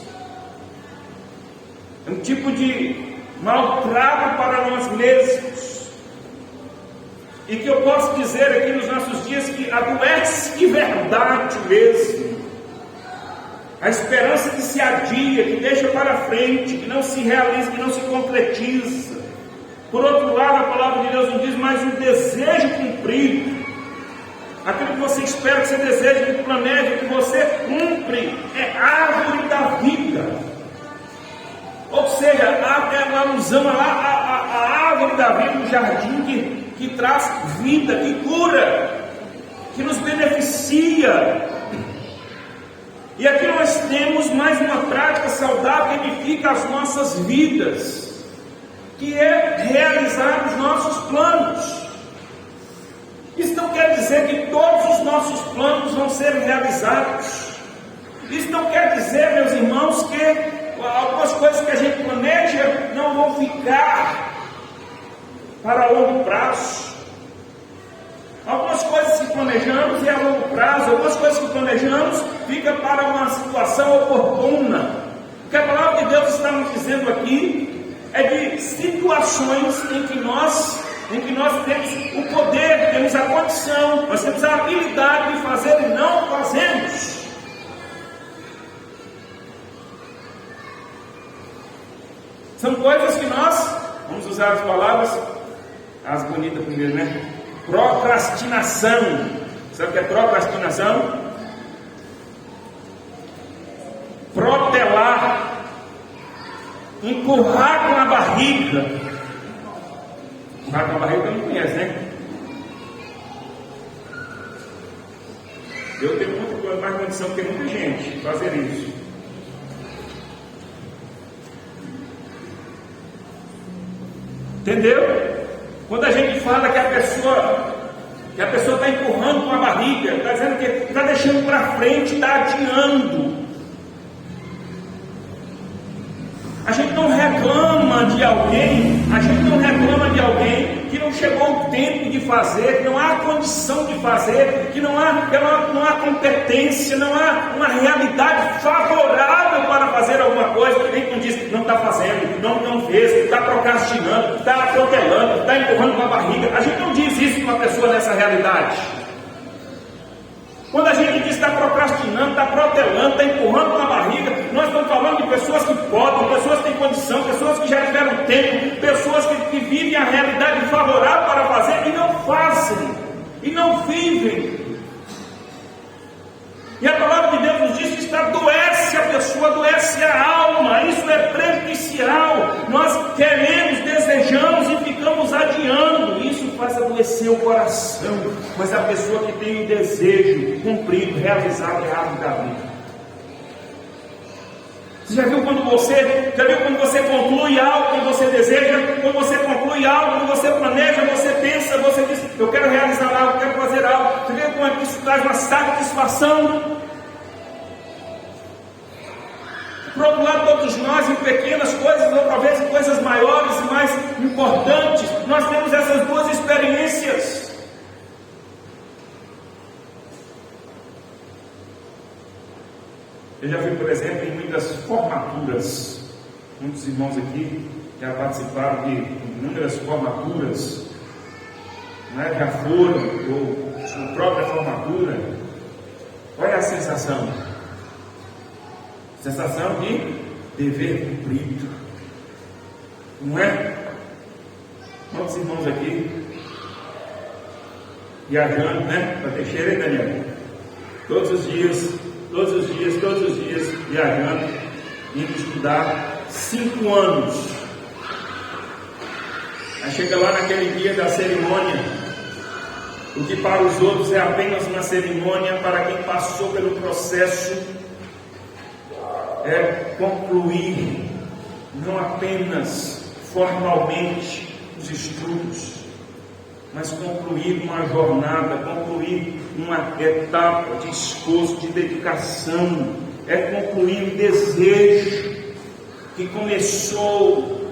B: É um tipo de maltrato para nós mesmos. E que eu posso dizer aqui nos nossos dias que adoece de verdade mesmo. A esperança que se adia, que deixa para frente, que não se realiza, que não se concretiza. Por outro lado, a palavra de Deus nos diz: mas o desejo cumprido, aquilo que você espera, que você deseja, que planeja, que você cumpre, é árvore da vida. Ou seja, é uma alusão à árvore da vida no jardim que traz vida, que cura, que nos beneficia. E aqui nós temos mais uma prática saudável que edifica as nossas vidas, que é realizar os nossos planos. Isso não quer dizer que todos os nossos planos vão ser realizados. Isso não quer dizer, meus irmãos, que algumas coisas que a gente planeja não vão ficar para longo prazo. Algumas coisas que planejamos é a longo prazo, algumas coisas que planejamos fica para uma situação oportuna. O que a palavra de Deus está nos dizendo aqui é de situações em que nós temos o poder, temos a condição, nós temos a habilidade de fazer e não fazemos. São coisas que nós, vamos usar as palavras, as bonitas primeiro, né? Procrastinação. Sabe o que é procrastinação? Protelar, empurrar com a barriga. Empurrar com a barriga não conhece, né? Eu tenho muito mais condição que muita gente fazer isso. Entendeu? Quando a gente fala que a pessoa está empurrando com a barriga, está dizendo que está deixando para frente, está adiando. A gente não reclama de alguém, que não chegou o tempo de fazer, que não há condição de fazer, que não há competência, não há uma realidade favorável para fazer alguma coisa. Nem quando diz não está fazendo, não fez, está procrastinando, está protelando, está empurrando com a barriga. A gente não diz isso para uma pessoa nessa realidade. Quando a gente diz que está procrastinando, está protelando, está empurrando com a barriga, nós estamos falando de pessoas que podem, pessoas que têm condição, pessoas que já tiveram tempo, pessoas que vivem a realidade favorável para fazer e não fazem, e não vivem. E a palavra de Deus nos diz que adoece a pessoa, adoece a alma, isso é prejudicial. Nós queremos, desejamos e ficamos adiando, isso faz adoecer o coração. Mas a pessoa que tem o desejo cumprido, realizado, é árvore da vida. Você já viu quando você conclui algo que você deseja, quando você conclui algo que você planeja, você pensa, você diz, eu quero realizar algo, eu quero fazer algo. Você vê como é que isso traz uma satisfação? Por outro lado, todos nós, em pequenas coisas, ou talvez em coisas maiores e mais importantes, nós temos essas duas experiências. Eu já vi, por exemplo, em muitas formaturas, muitos irmãos aqui já participaram de inúmeras formaturas, né? Já foram, ou sua própria formatura. Qual é a sensação? Sensação de dever cumprido, não é? Quantos irmãos aqui viajando, né? Para Teixeira, hein, Daniel? Todos os dias, viajando, indo estudar 5 anos. Aí chega lá naquele dia da cerimônia, o que para os outros é apenas uma cerimônia, para quem passou pelo processo é concluir, não apenas formalmente os estudos, mas concluir uma jornada, concluir uma etapa de esforço, de dedicação, é concluir um desejo que começou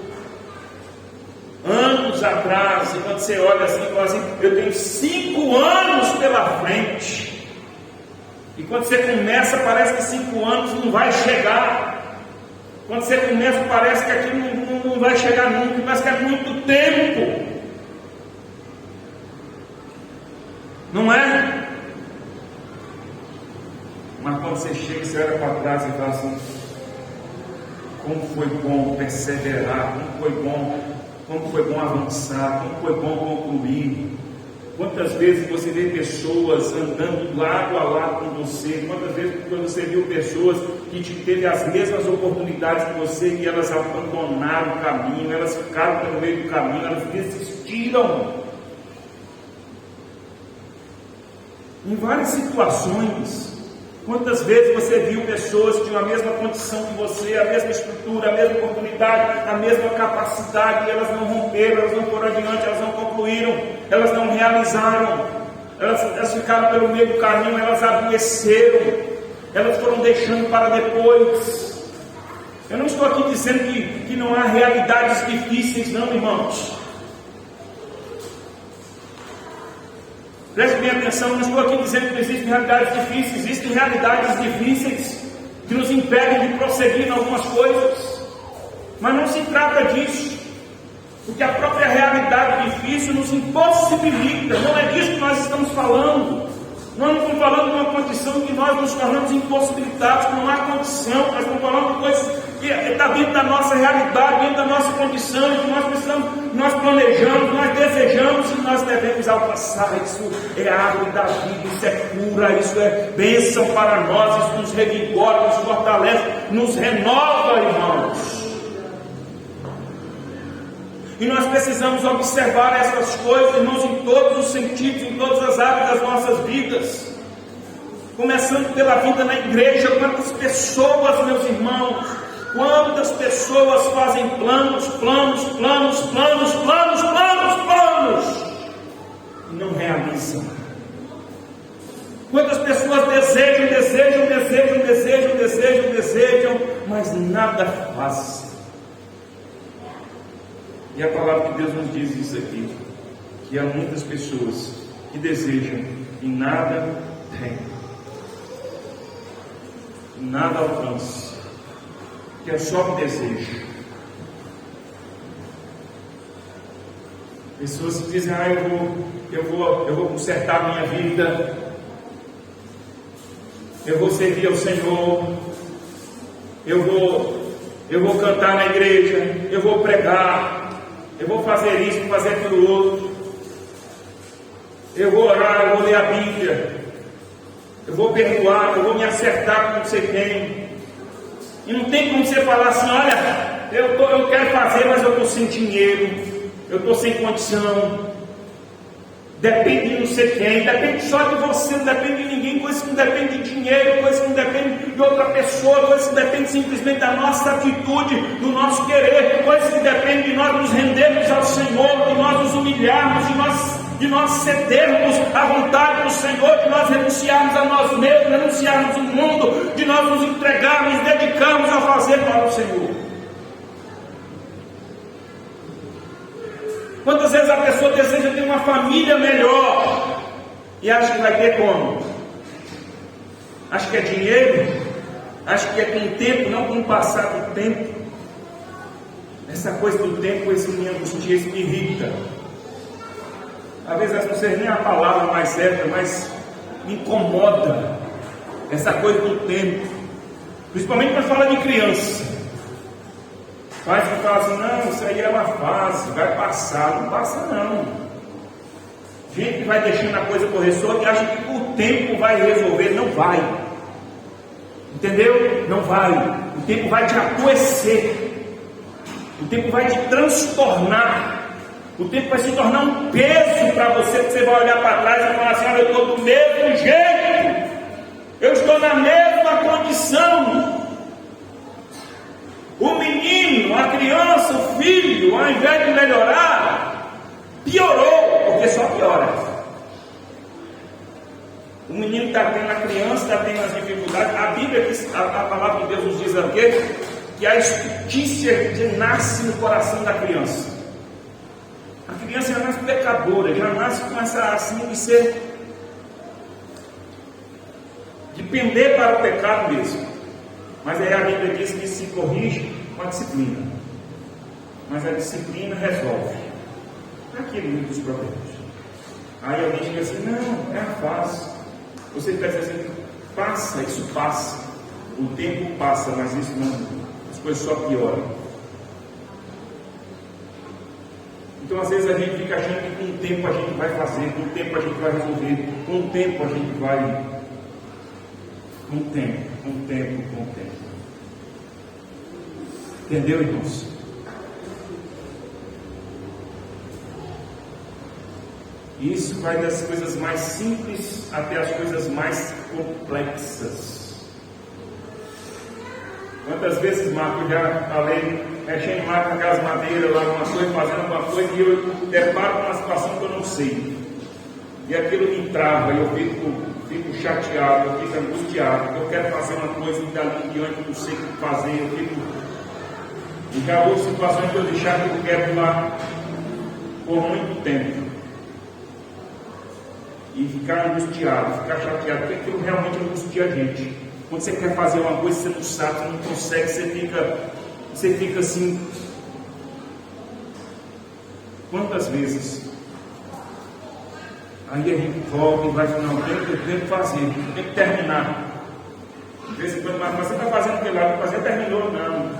B: anos atrás. E quando você olha assim, fala assim, eu tenho 5 anos pela frente. E quando você começa, parece que 5 anos não vai chegar. Quando você começa, parece que aquilo não vai chegar nunca, parece que é muito tempo. Não é? Mas quando você chega, você olha para trás e fala assim, como foi bom perseverar, como foi bom avançar, como foi bom concluir. Quantas vezes você vê pessoas andando lado a lado com você? Quantas vezes você viu pessoas que teve as mesmas oportunidades que você e elas abandonaram o caminho, elas ficaram pelo meio do caminho, elas desistiram. Em várias situações, quantas vezes você viu pessoas que tinham a mesma condição que você, a mesma estrutura, a mesma oportunidade, a mesma capacidade, e elas não romperam, elas não foram adiante, elas não concluíram, elas não realizaram, elas ficaram pelo meio do caminho, elas adoeceram, elas foram deixando para depois. Eu não estou aqui dizendo que não há realidades difíceis, não, irmãos. Preste bem atenção, não estou aqui dizendo que não existem realidades difíceis, existem realidades difíceis que nos impedem de prosseguir em algumas coisas, mas não se trata disso, porque a própria realidade difícil nos impossibilita, não é disso que nós estamos falando. Nós não estamos falando de uma condição que nós nos tornamos impossibilitados, que não há condição, nós estamos falando de coisas que está dentro da nossa realidade, dentro da nossa condição, que nós precisamos, nós planejamos, nós desejamos e nós devemos alcançar. Isso é árvore da vida, isso é cura, isso é bênção para nós, isso nos revigora, nos fortalece, nos renova, irmãos. E nós precisamos observar essas coisas, irmãos, em todos os sentidos, em todas as áreas das nossas vidas. Começando pela vida na igreja. Quantas pessoas, meus irmãos, quantas pessoas fazem planos e não realizam. Quantas pessoas desejam, mas nada fazem. E a palavra de Deus nos diz isso aqui, que há muitas pessoas que desejam e nada têm, nada alcançam, que é só um desejo. Pessoas que dizem: eu vou consertar a minha vida, eu vou servir ao Senhor, eu vou cantar na igreja, eu vou pregar, eu vou fazer isso, vou fazer aquilo outro, eu vou orar, eu vou ler a Bíblia, eu vou perdoar, eu vou me acertar com não sei quem. E não tem como você falar assim: olha, eu quero fazer, mas eu estou sem dinheiro, eu estou sem condição, depende de não sei quem, depende só de você, não depende de ninguém, coisa que não depende de dinheiro, coisa que não depende de outra pessoa, coisa que depende simplesmente da nossa atitude, do nosso querer, coisa que depende de nós nos rendermos ao Senhor, de nós nos humilharmos, de nós cedermos à vontade do Senhor, de nós renunciarmos a nós mesmos, renunciarmos o mundo, de nós nos entregarmos, nos dedicarmos a fazer para o Senhor. Quantas vezes a pessoa deseja ter uma família melhor e acha que vai ter como? Acha que é dinheiro? Acha que é com o tempo, não com o passar do tempo? Essa coisa do tempo, isso me angustia, isso me irrita. Às vezes não sei nem a palavra mais certa, mas me incomoda essa coisa do tempo, principalmente quando fala de criança. Pais que falam assim: não, isso aí é uma fase, vai passar. Não passa não. Gente que vai deixando a coisa correr solta e acha que o tempo vai resolver. Não vai. Entendeu? Não vai. O tempo vai te adoecer. O tempo vai te transtornar. O tempo vai se tornar um peso para você, que você vai olhar para trás e falar assim: olha, eu estou do mesmo jeito, eu estou na mesma condição. O menino, a criança, o filho, ao invés de melhorar, piorou, porque só piora. O menino está tendo, a criança está tendo as dificuldades. A Bíblia, a palavra de Deus nos diz aqui, que a estultícia nasce no coração da criança. A criança já nasce pecadora, já nasce com essa assim de ser, de pender para o pecado mesmo. Mas aí a Bíblia diz que se corrige com a disciplina. Mas a disciplina resolve aquele muitos problemas. Aí alguém diz assim: não, é a fase. Você está dizendo assim: passa, isso passa. O tempo passa, mas isso não, as coisas só pioram. Então às vezes a gente fica achando que com o tempo a gente vai fazer, com o tempo a gente vai resolver, com o tempo a gente vai. Com o tempo. Entendeu, irmãos? Isso vai das coisas mais simples até as coisas mais complexas. Quantas vezes, Marco, já falei, mexendo mais com aquelas madeiras lá, alguma coisa, fazendo alguma coisa, e eu deparo com uma situação que eu não sei. E aquilo me trava, eu fico chateado, eu fico angustiado, eu quero fazer uma coisa e dali em diante eu não sei o que fazer, eu fico. E já houve situações que eu deixar que eu quero lá por muito tempo. E ficar angustiado, ficar chateado, porque aquilo realmente angustia a gente. Quando você quer fazer uma coisa, você não sabe, você não consegue, você fica assim. Quantas vezes? Aí a gente volta e vai falar: não, tem que fazer, tem que terminar. De vez em quando, mas você está fazendo aquilo lá, fazer, terminou, não.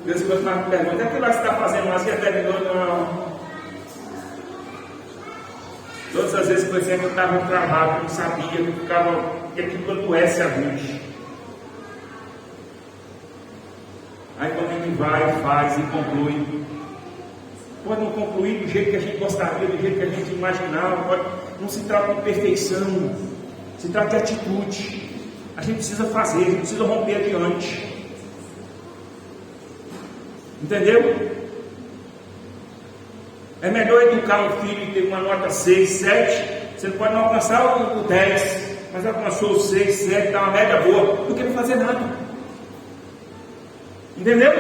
B: Deus me pergunta, o que você está fazendo lá? Você já terminou? Não. Todas as vezes que eu dizia que eu estava travado, não sabia, que aquilo adoece a gente. Aí quando a gente vai, faz e conclui, pode não concluir do jeito que a gente gostaria, do jeito que a gente imaginava, não se trata de perfeição, se trata de atitude. A gente precisa fazer, a gente precisa romper adiante. Entendeu? É melhor educar um filho e ter uma nota 6, 7. Você não pode não alcançar o 10, mas alcançou o 6, 7, dá uma média boa, do que não fazer nada. Entendeu?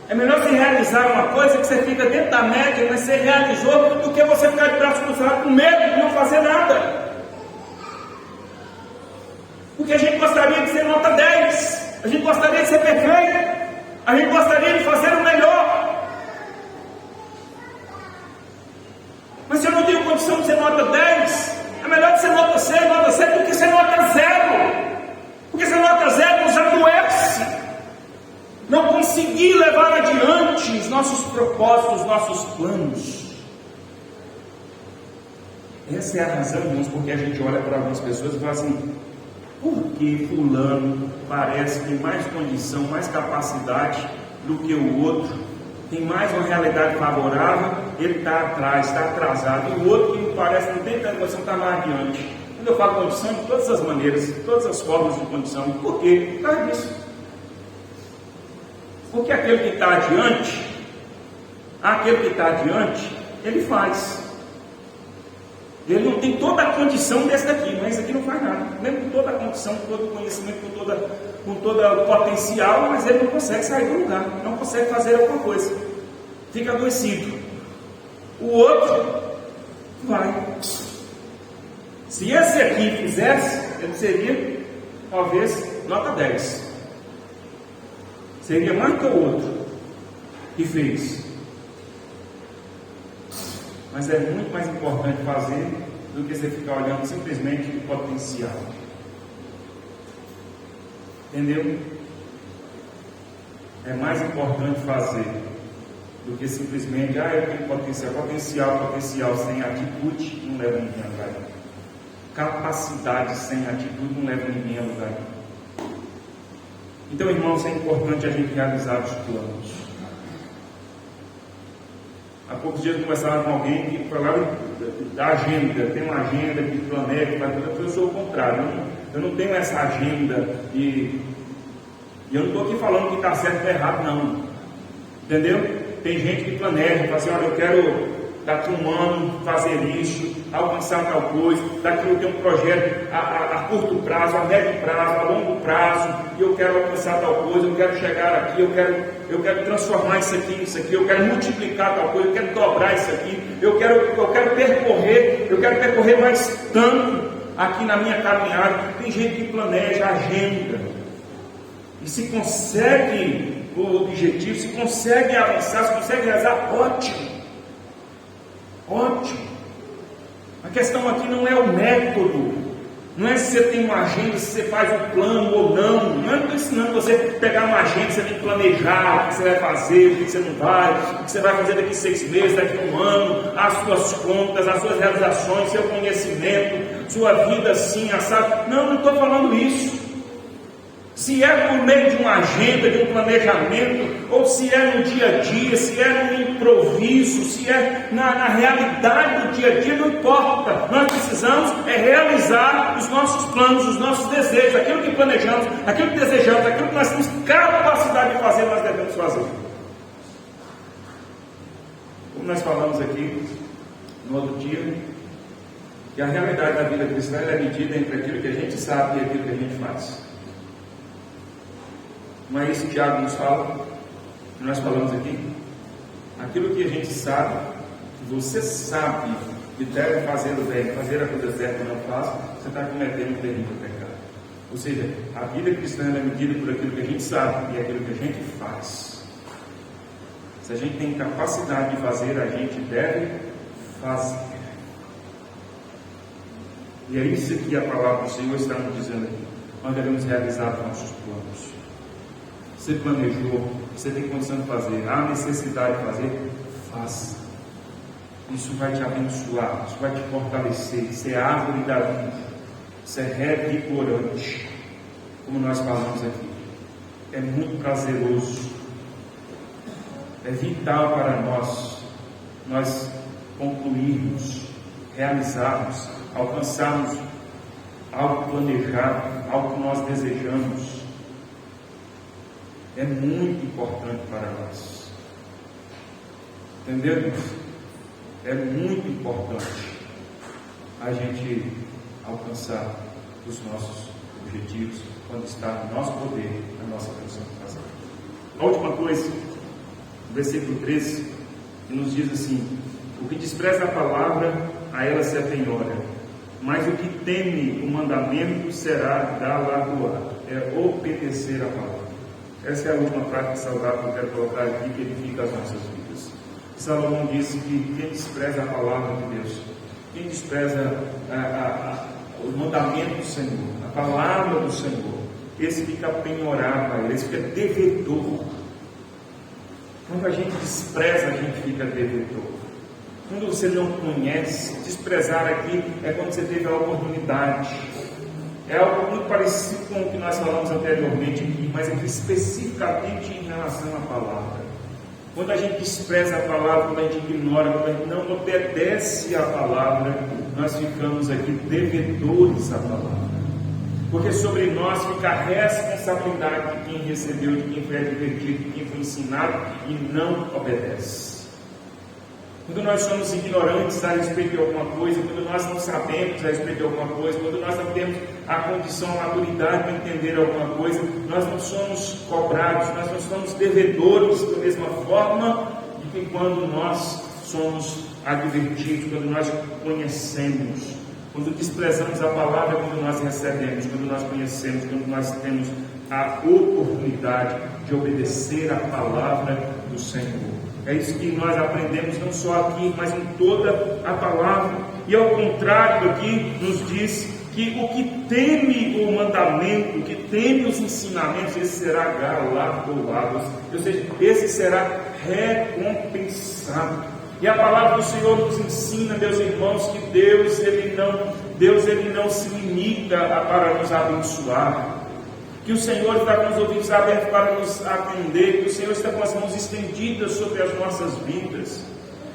B: É melhor você realizar uma coisa que você fica dentro da média, mas você realizou, do que você ficar de braço cruzado com medo de não fazer nada. Porque a gente gostaria de ser nota 10, a gente gostaria de ser perfeito, a gente gostaria de fazer o melhor. Mas se eu não tenho condição de ser nota 10, é melhor de ser nota 6, nota 7 do que ser nota 0. Porque ser nota 0 nos adoece. Não conseguir levar adiante os nossos propósitos, os nossos planos. Essa é a razão, irmãos, porque a gente olha para algumas pessoas e fala assim: por que fulano parece que tem mais condição, mais capacidade do que o outro, tem mais uma realidade favorável, ele está atrás, está atrasado, e o outro que parece que não tem tanta condição, está mais adiante. Quando eu falo condição, de todas as maneiras, todas as formas de condição. Por quê? Por causa disso. Porque aquele que está adiante, ele faz. Ele não tem toda a condição desse daqui, mas esse aqui não faz nada. Mesmo com toda a condição, com todo o conhecimento, com todo o potencial, mas ele não consegue sair do lugar, não consegue fazer alguma coisa. Fica adoecido. O outro vai. Se esse aqui fizesse, ele seria, talvez, nota 10. Seria mais que o outro que fez. Mas é muito mais importante fazer do que você ficar olhando simplesmente o potencial. Entendeu? É mais importante fazer do que simplesmente, eu tenho potencial sem atitude não leva ninguém a lugar. Capacidade sem atitude não leva ninguém a lugar. Então, irmãos, é importante a gente realizar os planos. Há poucos dias eu conversava com alguém que falava da agenda, tem uma agenda que planeja, mas eu sou o contrário, eu não tenho essa agenda e eu não estou aqui falando que está certo ou errado, não. Entendeu? Tem gente que planeja, fala assim: olha, eu quero daqui um ano fazer isso, alcançar tal coisa, daqui eu tenho um projeto a curto prazo, a médio prazo, a longo prazo, e eu quero alcançar tal coisa, eu quero chegar aqui, eu quero transformar isso aqui nisso aqui, eu quero multiplicar tal coisa, eu quero dobrar isso aqui, eu quero percorrer mais tanto aqui na minha caminhada. Tem gente que planeja a agenda, e se consegue o objetivo, se consegue avançar, se consegue realizar, ótimo. Ótimo. A questão aqui não é o método, não é se você tem uma agenda, se você faz um plano ou não. Não estou ensinando você pegar uma agenda, você tem que planejar o que você vai fazer, o que você não vai, o que você vai fazer daqui 6 meses, daqui a um ano, as suas contas, as suas realizações, seu conhecimento, sua vida assim, assado. Não estou falando isso. Se é por meio de uma agenda, de um planejamento, ou se é no dia a dia, se é no improviso, se é na realidade do dia a dia, não importa. Nós precisamos realizar os nossos planos, os nossos desejos, aquilo que planejamos, aquilo que desejamos, aquilo que nós temos capacidade de fazer, nós devemos fazer. Como nós falamos aqui no outro dia, que a realidade da vida cristã é medida entre aquilo que a gente sabe e aquilo que a gente faz. Não é isso que Tiago nos fala, que nós falamos aqui? Aquilo que a gente sabe, que você sabe que deve fazer o bem, fazer a coisa certa e não faz, você está cometendo um terrível pecado. Ou seja, a vida cristã é medida por aquilo que a gente sabe e aquilo que a gente faz. Se a gente tem capacidade de fazer, a gente deve fazer. E é isso que a palavra do Senhor está nos dizendo aqui. Nós devemos realizar os nossos planos. você planejou, você tem condição de fazer, há necessidade de fazer, faça. Isso vai te abençoar, isso vai te fortalecer, isso é árvore da vida, isso é revigorante, como nós falamos aqui. É muito prazeroso, é vital para nós concluirmos, realizarmos, alcançarmos algo planejado, algo que nós desejamos. É muito importante para nós. Entendeu? É muito importante a gente alcançar os nossos objetivos quando está no nosso poder, na nossa condição de fazer. A última coisa, o versículo 13, que nos diz assim: o que despreza a palavra, a ela se apenhora, mas o que teme o mandamento será galardoado. É obedecer a palavra. Essa é a última prática saudável que eu quero colocar aqui, que edifica as nossas vidas. Salomão disse que quem despreza a palavra de Deus, quem despreza o mandamento do Senhor, a palavra do Senhor, esse fica penhorado a ele, esse fica devedor. Quando a gente despreza, a gente fica devedor. Quando você não conhece, desprezar aqui é quando você teve a oportunidade. É algo muito parecido com o que nós falamos anteriormente aqui, mas aqui especificamente em relação à palavra. Quando a gente despreza a palavra, quando a gente ignora, quando a gente não obedece à palavra, nós ficamos aqui devedores à palavra. Porque sobre nós fica a responsabilidade de quem recebeu, de quem foi advertido, de quem foi ensinado e não obedece. Quando nós somos ignorantes a respeito de alguma coisa, quando nós não sabemos a respeito de alguma coisa, quando nós não temos a condição, a maturidade para entender alguma coisa, nós não somos cobrados, nós não somos devedores da mesma forma de que quando nós somos advertidos, quando nós conhecemos, quando desprezamos a palavra, quando nós recebemos, quando nós conhecemos, quando nós temos a oportunidade de obedecer a palavra do Senhor. É isso que nós aprendemos não só aqui, mas em toda a palavra. E ao contrário aqui nos diz que o que teme o mandamento, o que teme os ensinamentos, esse será galardoado, ou seja, esse será recompensado. E a palavra do Senhor nos ensina, meus irmãos, que Deus ele não se limita para nos abençoar. Que o Senhor está com os ouvidos abertos para nos atender, que o Senhor está com as mãos estendidas sobre as nossas vidas,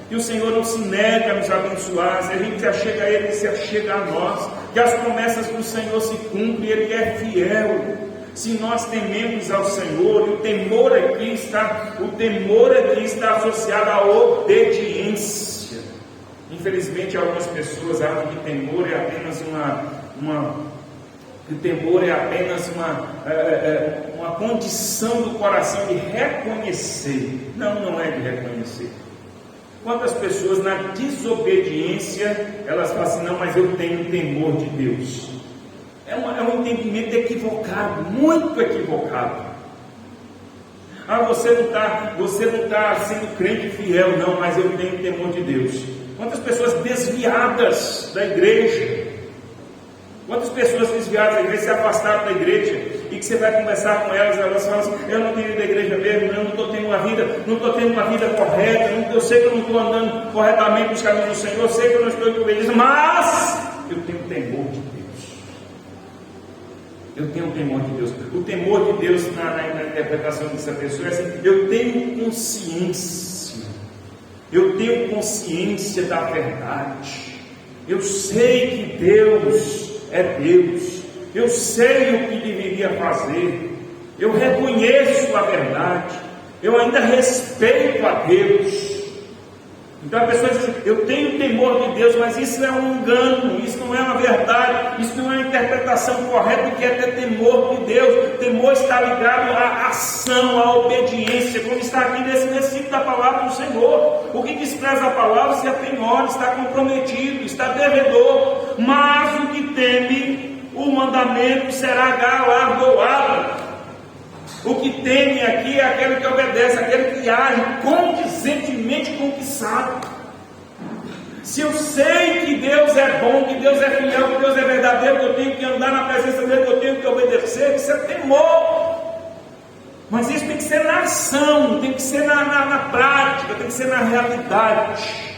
B: que o Senhor não se nega a nos abençoar, se a gente se achega a Ele, Ele se achega a nós, que as promessas do Senhor se cumprem, Ele é fiel. Se nós tememos ao Senhor, e o temor aqui está associado à obediência. Infelizmente, algumas pessoas acham que temor é apenas uma condição do coração de reconhecer. Não é de reconhecer. Quantas pessoas na desobediência, elas falam assim: não, mas eu tenho temor de Deus. É um entendimento equivocado, muito equivocado. Você não está sendo crente fiel, não, mas eu tenho temor de Deus. Quantas pessoas desviadas da igreja, quantas pessoas desviadas da igreja se afastaram da igreja, e que você vai conversar com elas falam assim: eu não tenho ido da igreja mesmo, eu não estou tendo uma vida correta, eu sei que eu não estou andando corretamente nos caminhos do Senhor, eu sei que eu não estou obedecendo, mas eu tenho temor de Deus. Eu tenho temor de Deus. O temor de Deus na interpretação dessa pessoa é assim: eu tenho consciência da verdade. Eu sei que Deus é Deus. Eu sei o que deveria fazer. Eu reconheço a verdade. Eu ainda respeito a Deus. Então a pessoa diz assim: eu tenho temor de Deus, mas isso é um engano, isso não é uma verdade, isso não é uma interpretação correta do que é ter temor de Deus. Temor está ligado à ação, à obediência, como está aqui nesse versículo da palavra do Senhor. O que despreza a palavra se apenhora, está comprometido, está devedor, mas o que teme o mandamento será galardoado. O que teme aqui é aquele que obedece, aquele que age condizentemente com o que sabe. Se eu sei que Deus é bom, que Deus é fiel, que Deus é verdadeiro, que eu tenho que andar na presença dele, que eu tenho que obedecer, isso é temor. Mas isso tem que ser na ação, tem que ser na prática, tem que ser na realidade.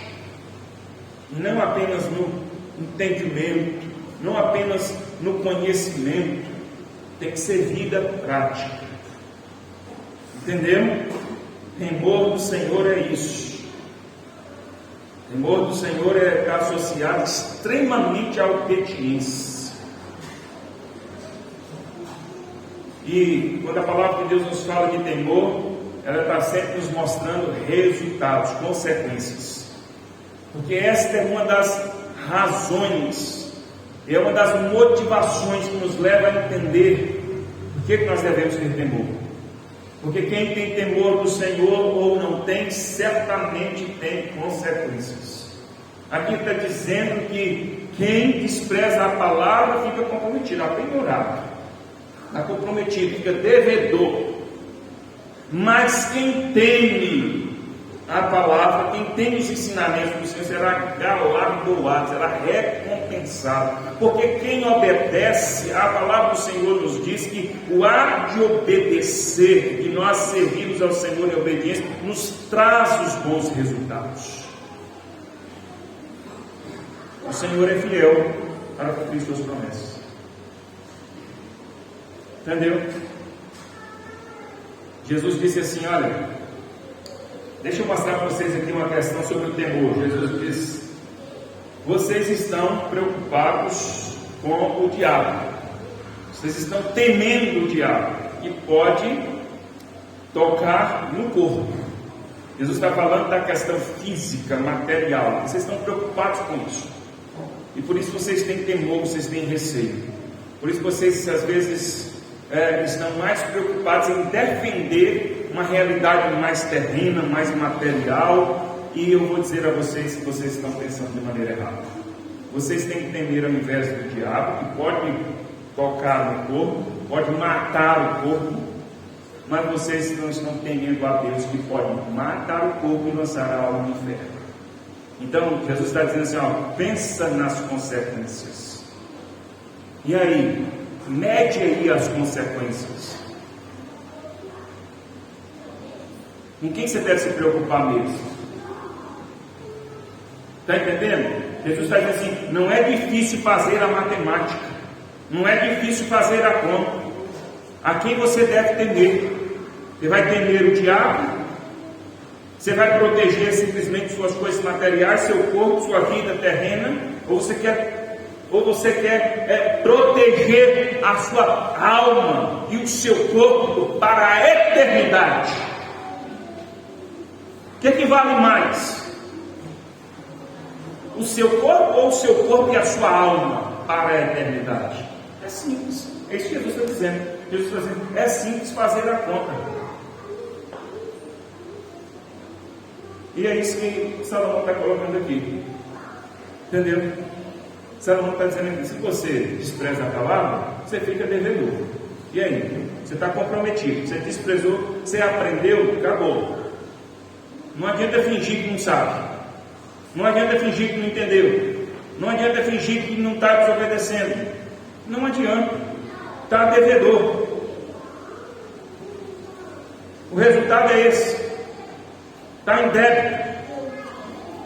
B: Não apenas no entendimento, não apenas no conhecimento, tem que ser vida prática. Entendemos? Temor do Senhor é isso. Temor do Senhor é associado extremamente à obediência. E quando a palavra de Deus nos fala de temor, ela está sempre nos mostrando resultados, consequências. Porque esta é uma das razões, é uma das motivações que nos leva a entender por que nós devemos ter temor. Porque quem tem temor do Senhor ou não tem, certamente tem consequências. Aqui está dizendo que quem despreza a palavra fica comprometido, apenhorado, está comprometido, fica devedor. Mas quem teme a palavra, quem tem os ensinamentos do Senhor, será galardoado, será recompensado. Porque quem obedece, a palavra do Senhor nos diz que o ato de obedecer, que nós servimos ao Senhor em obediência, nos traz os bons resultados. O Senhor é fiel para cumprir suas promessas. Entendeu? Jesus disse assim: olha, deixa eu mostrar para vocês aqui uma questão sobre o temor. Jesus disse: vocês estão preocupados com o diabo, vocês estão temendo o diabo, que pode tocar no corpo. Jesus está falando da questão física, material. Vocês estão preocupados com isso, e por isso vocês têm temor, vocês têm receio. Por isso vocês às vezes estão mais preocupados em defender uma realidade mais terrena, mais material. E eu vou dizer a vocês que vocês estão pensando de maneira errada. Vocês têm que temer ao invés do diabo, que pode tocar no corpo, pode matar o corpo, mas vocês não estão temendo a Deus, que pode matar o corpo e lançar a alma no inferno. Então Jesus está dizendo assim: ó, pensa nas consequências. E aí, mede aí as consequências. Com quem você deve se preocupar mesmo? Está entendendo? Jesus está dizendo assim: não é difícil fazer a matemática, não é difícil fazer a conta. A quem você deve temer? Você vai temer o diabo? Você vai proteger simplesmente suas coisas materiais, seu corpo, sua vida terrena? Ou você quer proteger a sua alma e o seu corpo para a eternidade? O que vale mais? O seu corpo ou o seu corpo e a sua alma para a eternidade? É simples, é isso que Jesus está dizendo. Jesus está dizendo: é simples fazer a conta. E é isso que Salomão está colocando aqui. Entendeu? Salomão está dizendo que se você despreza a palavra, você fica devedor. E aí? Você está comprometido. Você desprezou, você aprendeu, acabou. Não adianta fingir que não sabe. Não adianta fingir que não entendeu. Não adianta fingir que não está desobedecendo. Não adianta. Está devedor. O resultado é esse. Está em débito.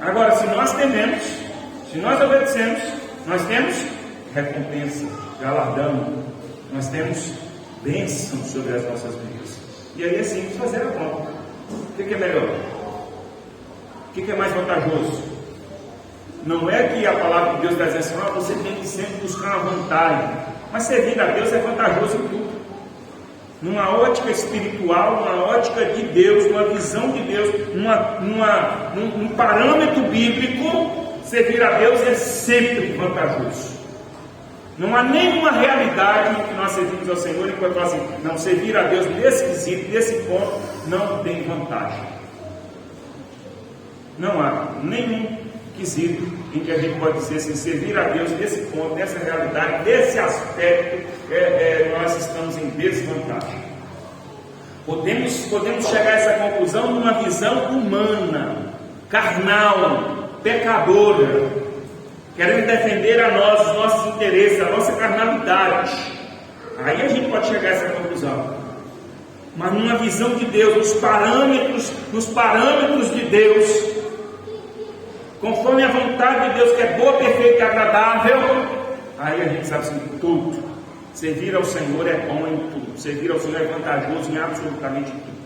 B: Agora, se nós tememos, se nós obedecemos, nós temos recompensa, galardão, nós temos bênção sobre as nossas vidas. E aí é simples fazer a conta. O que é melhor? O que é mais vantajoso? Não é que a palavra de Deus está dizendo assim: você tem que sempre buscar uma vantagem. Mas servir a Deus é vantajoso em tudo. Numa ótica espiritual, numa ótica de Deus, numa visão de Deus, num parâmetro bíblico, servir a Deus é sempre vantajoso. Não há nenhuma realidade em que nós servimos ao Senhor enquanto nós não servir a Deus nesse quesito, nesse ponto, não tem vantagem. Não há nenhum quesito em que a gente pode dizer assim: servir a Deus nesse ponto, nessa realidade, nesse aspecto, nós estamos em desvantagem. Podemos chegar a essa conclusão numa visão humana, carnal, pecadora, querendo defender a nós os nossos interesses, a nossa carnalidade. Aí a gente pode chegar a essa conclusão. mas numa visão de Deus, nos parâmetros de Deus, conforme a vontade de Deus, que é boa, perfeita e agradável. Aí a gente sabe assim, tudo. Servir ao Senhor é bom em tudo. Servir ao Senhor é vantajoso em absolutamente tudo.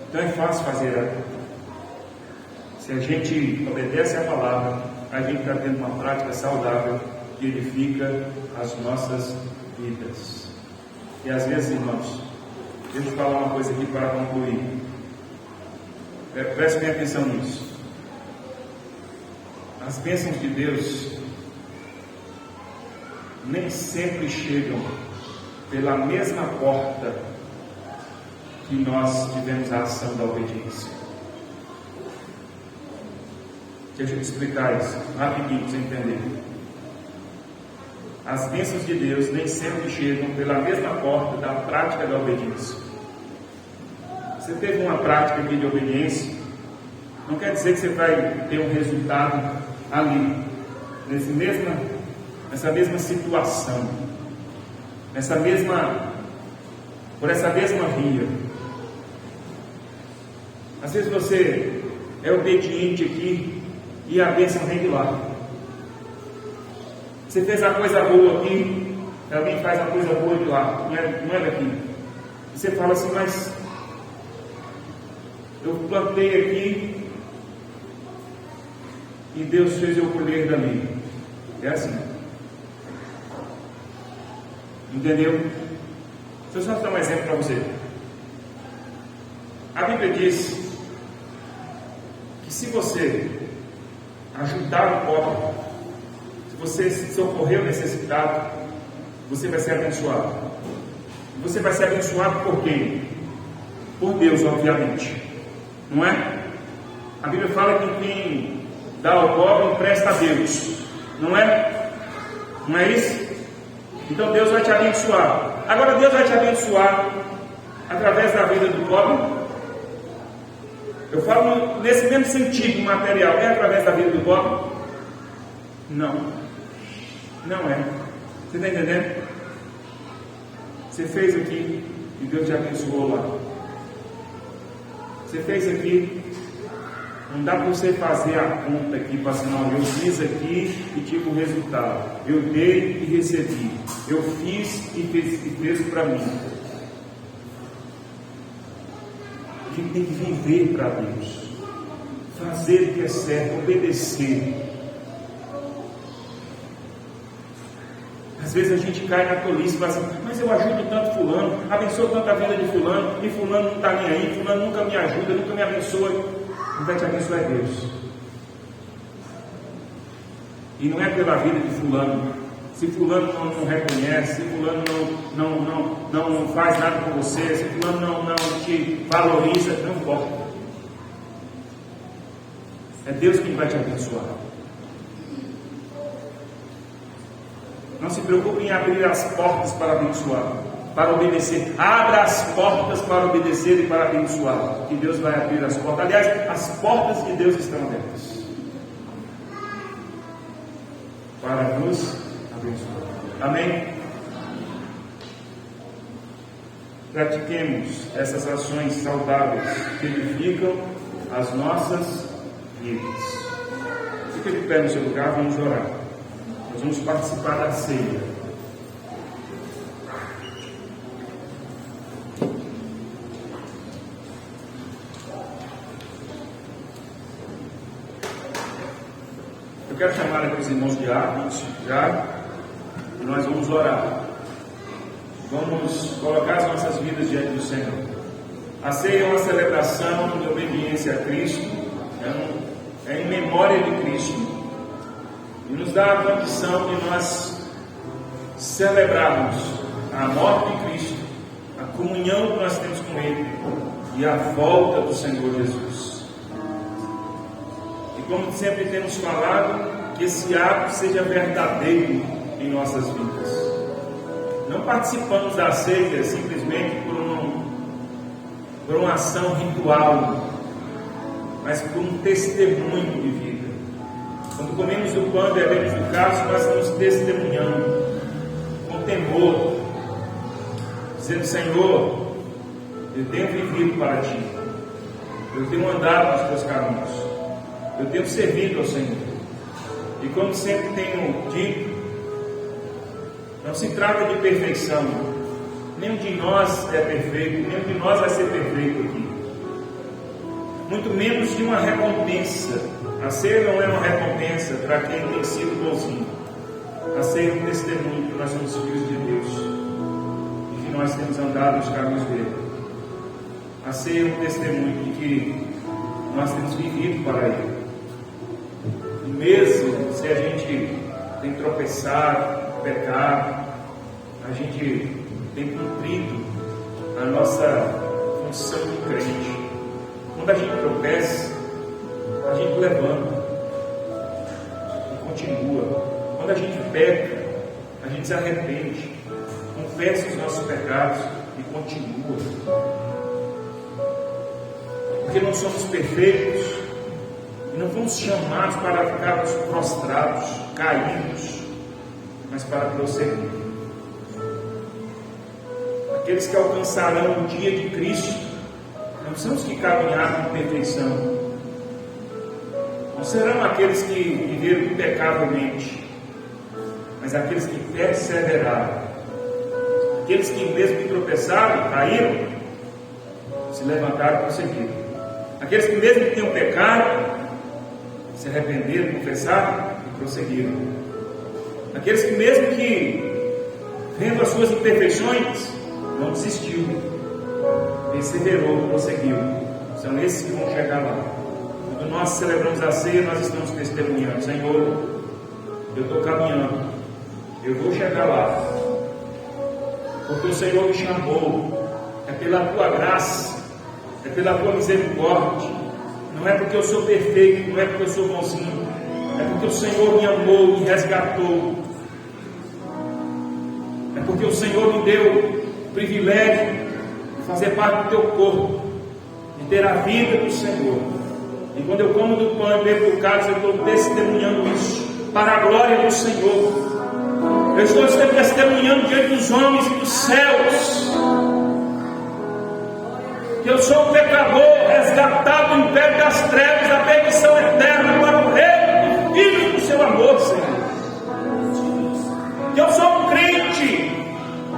B: Então é fácil fazer a se a gente obedece a palavra, a gente está tendo uma prática saudável que edifica as nossas vidas. E às vezes, irmãos, deixa eu falar uma coisa aqui para concluir. Preste bem atenção nisso. As bênçãos de Deus nem sempre chegam pela mesma porta que nós tivemos a ação da obediência. Deixa eu te explicar isso rapidinho para você entender. As bênçãos de Deus nem sempre chegam pela mesma porta da prática da obediência. Você teve uma prática aqui de obediência, não quer dizer que você vai ter um resultado ali, nessa mesma situação, por essa mesma via. Às vezes você é obediente aqui e a bênção vem de lá. Você fez a coisa boa aqui, alguém faz a coisa boa de lá, não é daqui. Você fala assim, mas eu plantei aqui e Deus fez eu colher dali. É assim. Entendeu? Deixa eu só dar um exemplo para você. A Bíblia diz que se você ajudar o pobre, se você socorrer o necessitado, você vai ser abençoado. E você vai ser abençoado por quem? Por Deus, obviamente. Não é? A Bíblia fala que quem dá ao pobre empresta a Deus. Não é? Não é isso? Então Deus vai te abençoar. Agora Deus vai te abençoar através da vida do pobre. Eu falo nesse mesmo sentido material. É através da vida do pobre? Não. Não é. Você está entendendo? Você fez aqui e Deus te abençoou lá. Você fez aqui. Não dá para você fazer a conta aqui para assim, não, eu fiz aqui e tive um resultado. Eu dei e recebi. Eu fiz e fez para mim. A gente tem que viver para Deus. Fazer o que é certo, obedecer. Às vezes a gente cai na tolice e fala assim, mas eu ajudo tanto fulano, abençoo tanto a vida de fulano, e fulano não está nem aí, fulano nunca me ajuda, nunca me abençoa. Quem vai te abençoar é Deus. E não é pela vida de fulano. Se fulano não reconhece, se fulano não faz nada por você, se fulano não te valoriza, não importa. É Deus quem vai te abençoar. Não se preocupe em abrir as portas para abençoar, para obedecer. Abra as portas para obedecer e para abençoar. Que Deus vai abrir as portas. Aliás, as portas de Deus estão abertas para nos abençoar. Amém? Pratiquemos essas ações saudáveis que edificam as nossas vidas. Fique de pé no seu lugar, vamos orar. Nós vamos participar da ceia. Eu quero chamar aqui os irmãos diáconos já, e nós vamos orar. Vamos colocar as nossas vidas diante do Senhor. A ceia é uma celebração de obediência a Cristo, é em memória de Cristo, e nos dá a condição de nós celebrarmos a morte de Cristo, a comunhão que nós temos com Ele e a volta do Senhor Jesus. E como sempre temos falado, que esse ato seja verdadeiro em nossas vidas. Não participamos da ceia simplesmente por uma ação ritual, mas por um testemunho de vida. Quando comemos do pão e bebemos do cálice, nós estamos testemunhando com temor, dizendo: Senhor, eu tenho vivido para Ti, eu tenho andado nos Teus caminhos, eu tenho servido ao Senhor. E como sempre tenho dito, não se trata de perfeição, nenhum de nós é perfeito, nenhum de nós vai ser perfeito aqui, muito menos de uma recompensa. A ceia não é uma recompensa para quem tem sido bonzinho. A ceia é um testemunho que nós somos filhos de Deus e que nós temos andado nos caminhos dele. A ceia é um testemunho de que nós temos vivido para ele. E mesmo se a gente tem tropeçado, pecado, a gente tem cumprido a nossa função de crente. Quando a gente tropeça, a gente levanta e continua. Quando a gente peca, a gente se arrepende, confessa os nossos pecados e continua. Porque não somos perfeitos e não fomos chamados para ficarmos prostrados, caídos, mas para prosseguir. Aqueles que alcançarão o dia de Cristo não são os que caminharam com perfeição, não serão aqueles que viveram impecavelmente, mas aqueles que perseveraram, aqueles que mesmo que tropeçaram, caíram, se levantaram e prosseguiram. Aqueles que mesmo que tinham pecado, se arrependeram, confessaram e prosseguiram. Aqueles que mesmo que, vendo as suas imperfeições, não desistiu, perseverou, prosseguiu. São esses que vão chegar lá. Quando nós celebramos a ceia, nós estamos testemunhando: Senhor, eu estou caminhando, eu vou chegar lá, porque o Senhor me chamou, é pela Tua graça, é pela Tua misericórdia, não é porque eu sou perfeito, não é porque eu sou bonzinho, é porque o Senhor me amou, me resgatou, é porque o Senhor me deu o privilégio de fazer parte do Teu corpo, de ter a vida do Senhor. E quando eu como do pão e bebo do cálice, eu estou testemunhando isso para a glória do Senhor. Eu estou testemunhando diante dos homens e dos céus que eu sou um pecador resgatado do império das trevas, da perdição eterna, para o reino do Filho do Seu amor, Senhor. Que eu sou um crente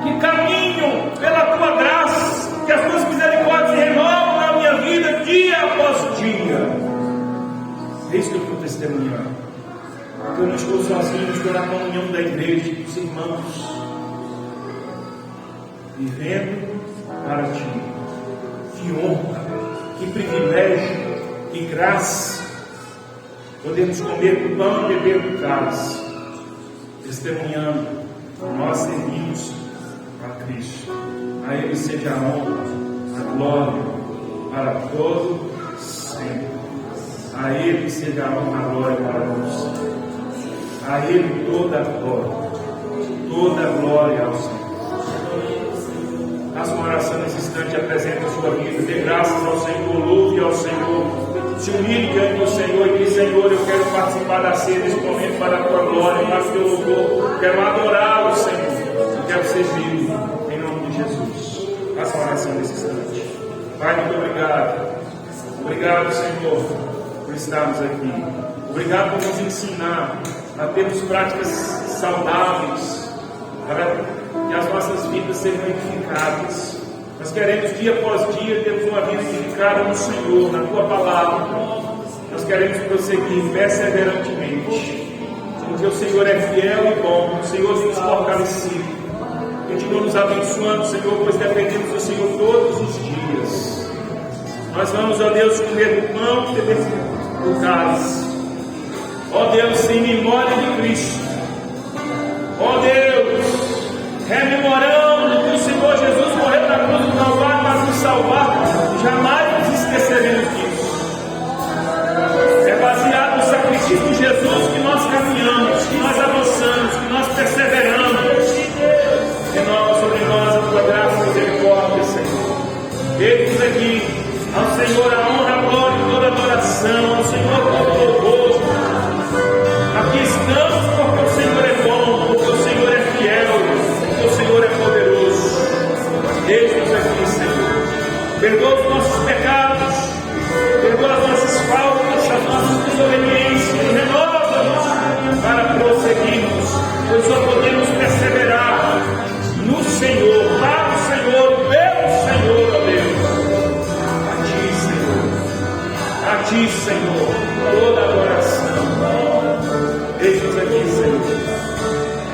B: que caminho pela Tua graça, que as Tuas misericórdias se renovam na minha vida dia após dia. É isso que eu estou testemunhando. Porque eu não estou sozinho, estou na comunhão da igreja, dos irmãos, vivendo para Ti. Que honra, que privilégio, que graça podemos comer do pão e beber do cálice, testemunhando que nós servimos a Cristo. A Ele seja a honra, a glória para todo sempre. A Ele seja a honra, a glória para todo sempre. A Ele toda a glória ao Senhor. Faça uma oração nesse instante, apresente a sua vida, dê graças ao Senhor, louve ao Senhor, se humilhe diante do Senhor e diz: Senhor, eu quero participar da ceia nesse momento para a Tua glória, para o Teu louvor, quero adorar o Senhor, eu quero ser vivo, em nome de Jesus. Faça uma oração nesse instante. Pai, muito obrigado. Obrigado, Senhor, por estarmos aqui. Obrigado por nos ensinar a termos práticas saudáveis, para que as nossas vidas sejam edificadas. Nós queremos dia após dia termos uma vida edificada no Senhor, na Tua palavra. Nós queremos prosseguir perseverantemente, porque o Senhor é fiel e bom, o Senhor tem nos fortalecido. Continua nos abençoando, Senhor, pois dependemos do Senhor todos os dias. Nós vamos, ó Deus, comer do pão e beber do cálice. Ó Deus, em memória de Cristo. Ó Deus, rememorando que o Senhor Jesus morreu na cruz do Calvário para nos salvar, jamais nos esqueceremos disso. É baseado no sacrifício de Jesus que nós caminhamos, que nós avançamos, que nós perseveramos. Renova sobre nós a Tua graça e misericórdia, Senhor. Eis aqui, ao Senhor a honra, a glória e toda a adoração, ao Senhor todo o louvor. Aqui estamos porque o Senhor é bom, porque o Senhor é fiel, porque o Senhor é poderoso.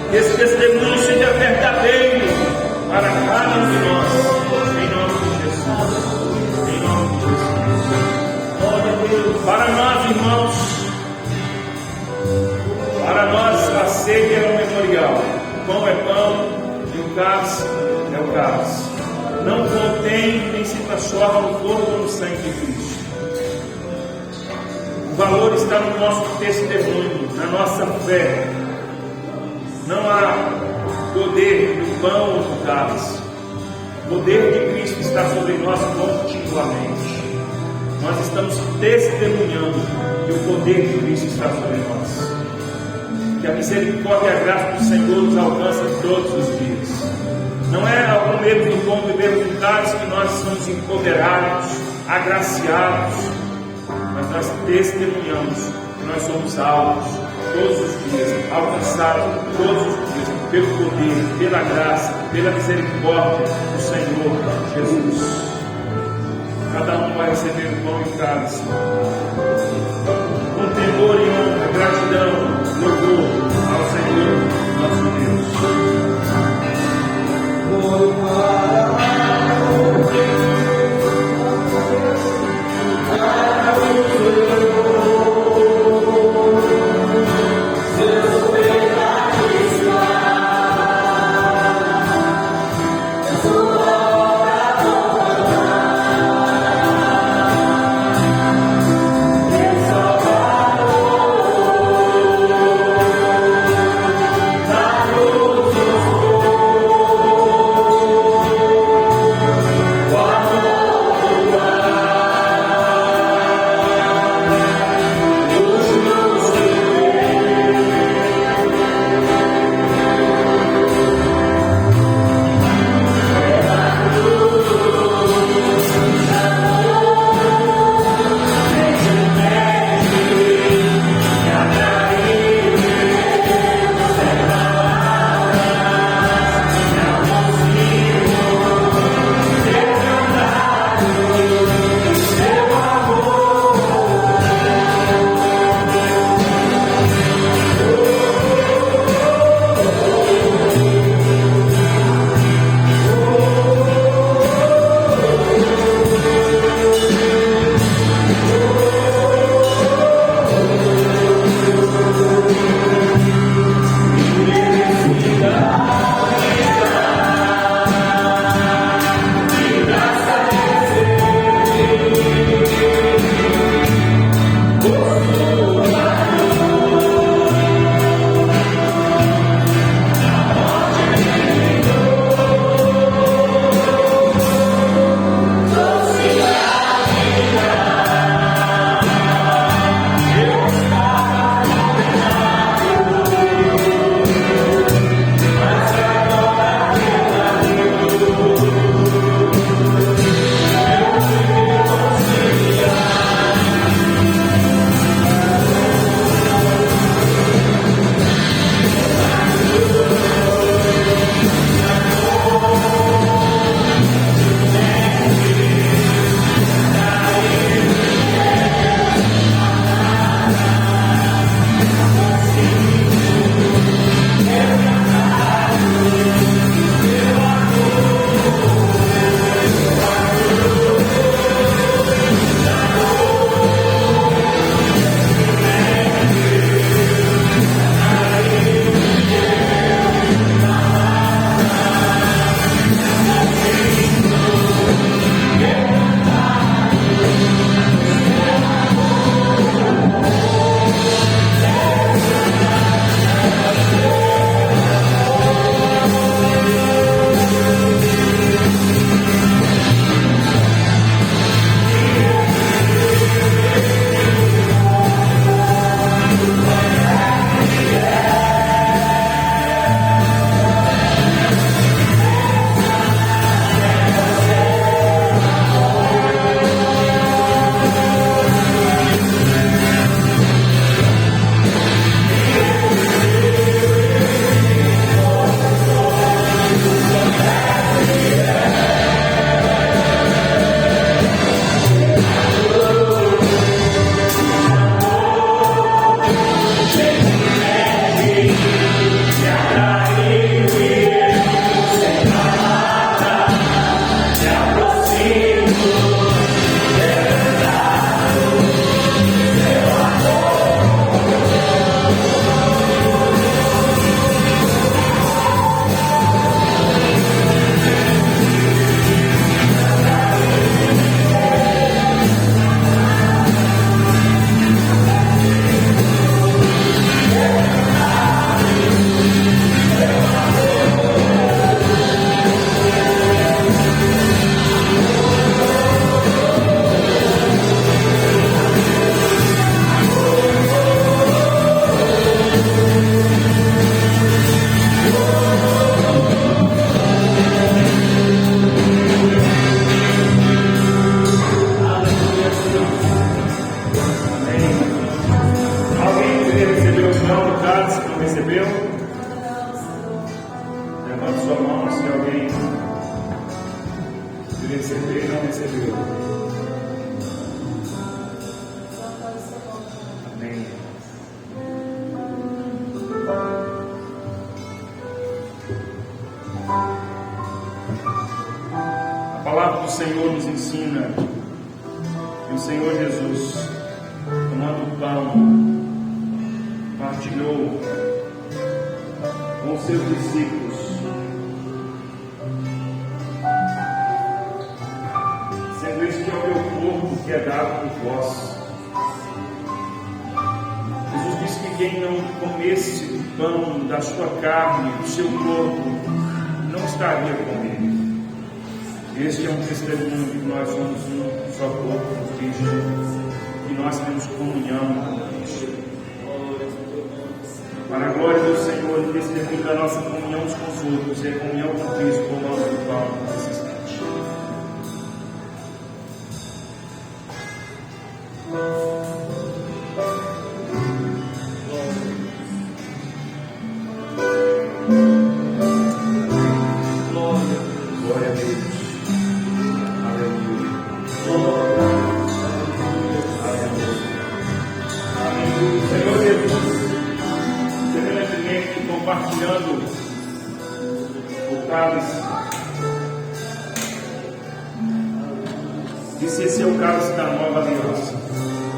B: Que esse testemunho seja verdadeiro para cada um de nós. Em nome de Jesus. Em nome de Jesus. Para nós, irmãos, para nós a ceia é um memorial. O pão é pão e o cálice é o cálice. Não contém nem se transforma no corpo ou no sangue de Cristo. O valor está no nosso testemunho, na nossa fé. Não há poder no pão ou no cálice. O poder de Cristo está sobre nós continuamente. Nós estamos testemunhando que o poder de Cristo está sobre nós. Que a misericórdia e a graça do Senhor nos alcança todos os dias. Não é algum erro do pão bebermos do cálice que nós somos empoderados, agraciados, mas nós testemunhamos que nós somos salvos todos os dias, alcançados todos os dias, pelo poder, pela graça, pela misericórdia do Senhor Jesus. Cada um vai receber o pão e o cálice, com temor e honra, gratidão, louvor ao Senhor nosso Deus.
A: Yeah.
B: Receber e não recebeu. Amém. A palavra do Senhor nos ensina que o Senhor Jesus, tomando o pão, partilhou com os seus discípulos, sendo este que é o meu corpo que é dado por vós. Jesus disse que quem não comesse do pão, da sua carne, do seu corpo, não estaria com ele. Este é um testemunho de que nós somos um só corpo com Cristo, que nós temos comunhão com Cristo. Para a glória do Senhor, o testemunho da nossa comunhão uns com os outros e a comunhão com Cristo, como nós do pão nesse instante. Glória a Deus. Aleluia. Aleluia. Senhor Jesus, semelhantemente compartilhando o cálice, disse: esse é o cálice da nova aliança,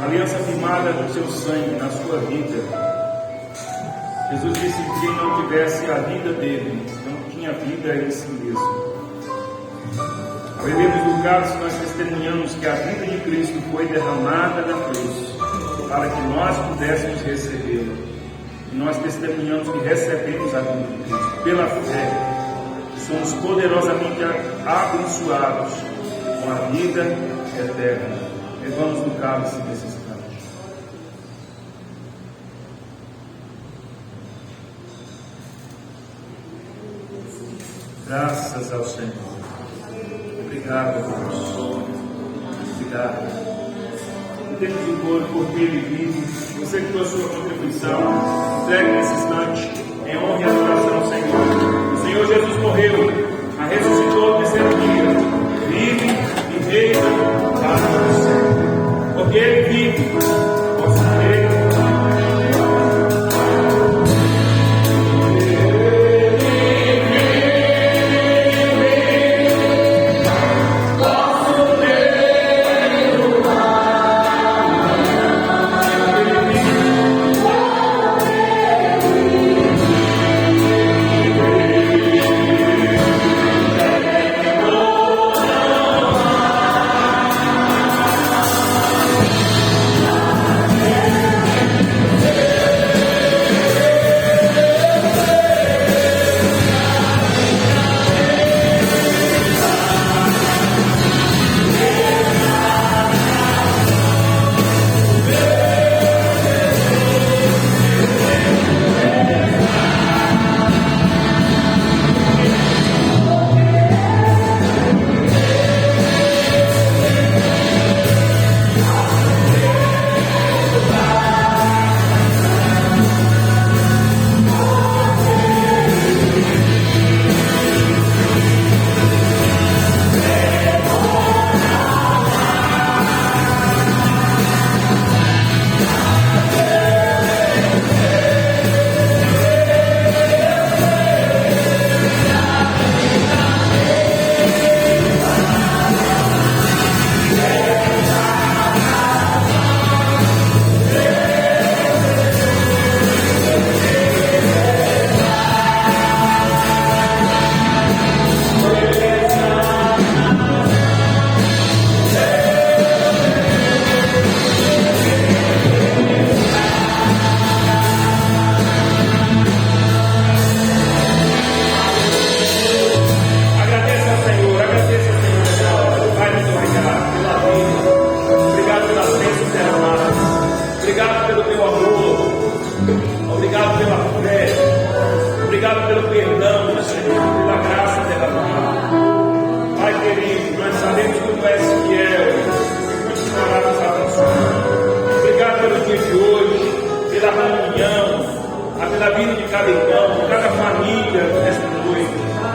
B: aliança firmada no seu sangue, na sua vida. Jesus disse que quem não tivesse a vida dele, não tinha vida em si mesmo. Ao bebermos do cálice, nós testemunhamos que a vida de Cristo foi derramada na cruz, para que nós pudéssemos recebê-la. E nós testemunhamos que recebemos a vida de Cristo. Pela fé, somos poderosamente abençoados com a vida eterna. Levamos do cálice nesse instante. Graças ao Senhor. Obrigado, Deus. Obrigado. Temos o coro porque Ele vive. Você que trouxe sua contribuição, entregue nesse instante em honra e adoração ao Senhor. O Senhor Jesus morreu, mas ressuscitou no terceiro dia. Vive e reina para o céu. Porque Ele vive, posso crer.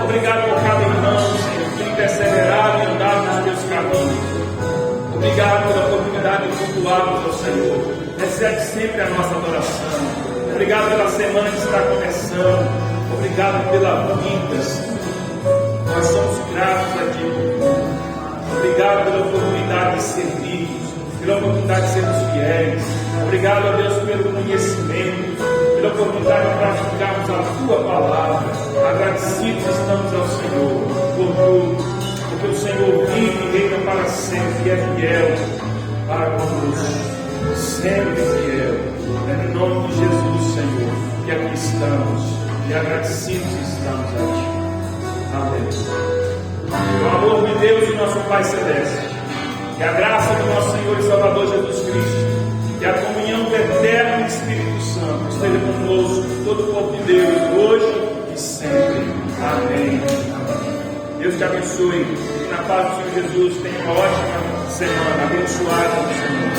B: Obrigado por cada irmão, Senhor, que tem perseverado e andado na caminhos. Obrigado pela oportunidade de cultuarmos ao Senhor. Recebe sempre a nossa adoração. Obrigado pela semana que está começando. Obrigado pela vida, Senhor. Nós somos gratos a Ti. Obrigado pela oportunidade de servirmos, pela oportunidade de sermos fiéis. Obrigado, a Deus, pelo conhecimento, pela oportunidade de praticarmos a Tua palavra. Agradecidos estamos ao Senhor por tudo, porque o Senhor vive e reina para sempre e é fiel para conosco, sempre fiel. É no nome de Jesus, Senhor, que aqui estamos e agradecidos estamos a Ti. Amém. O amor de Deus e nosso Pai Celeste, que a graça do nosso Senhor e Salvador Jesus Cristo, que a comunhão do Eterno Espírito Santo esteja conosco, todo o povo de Deus, hoje e sempre. Amém. Deus te abençoe. E na paz do Senhor Jesus, tenha uma ótima semana, abençoada no Senhor.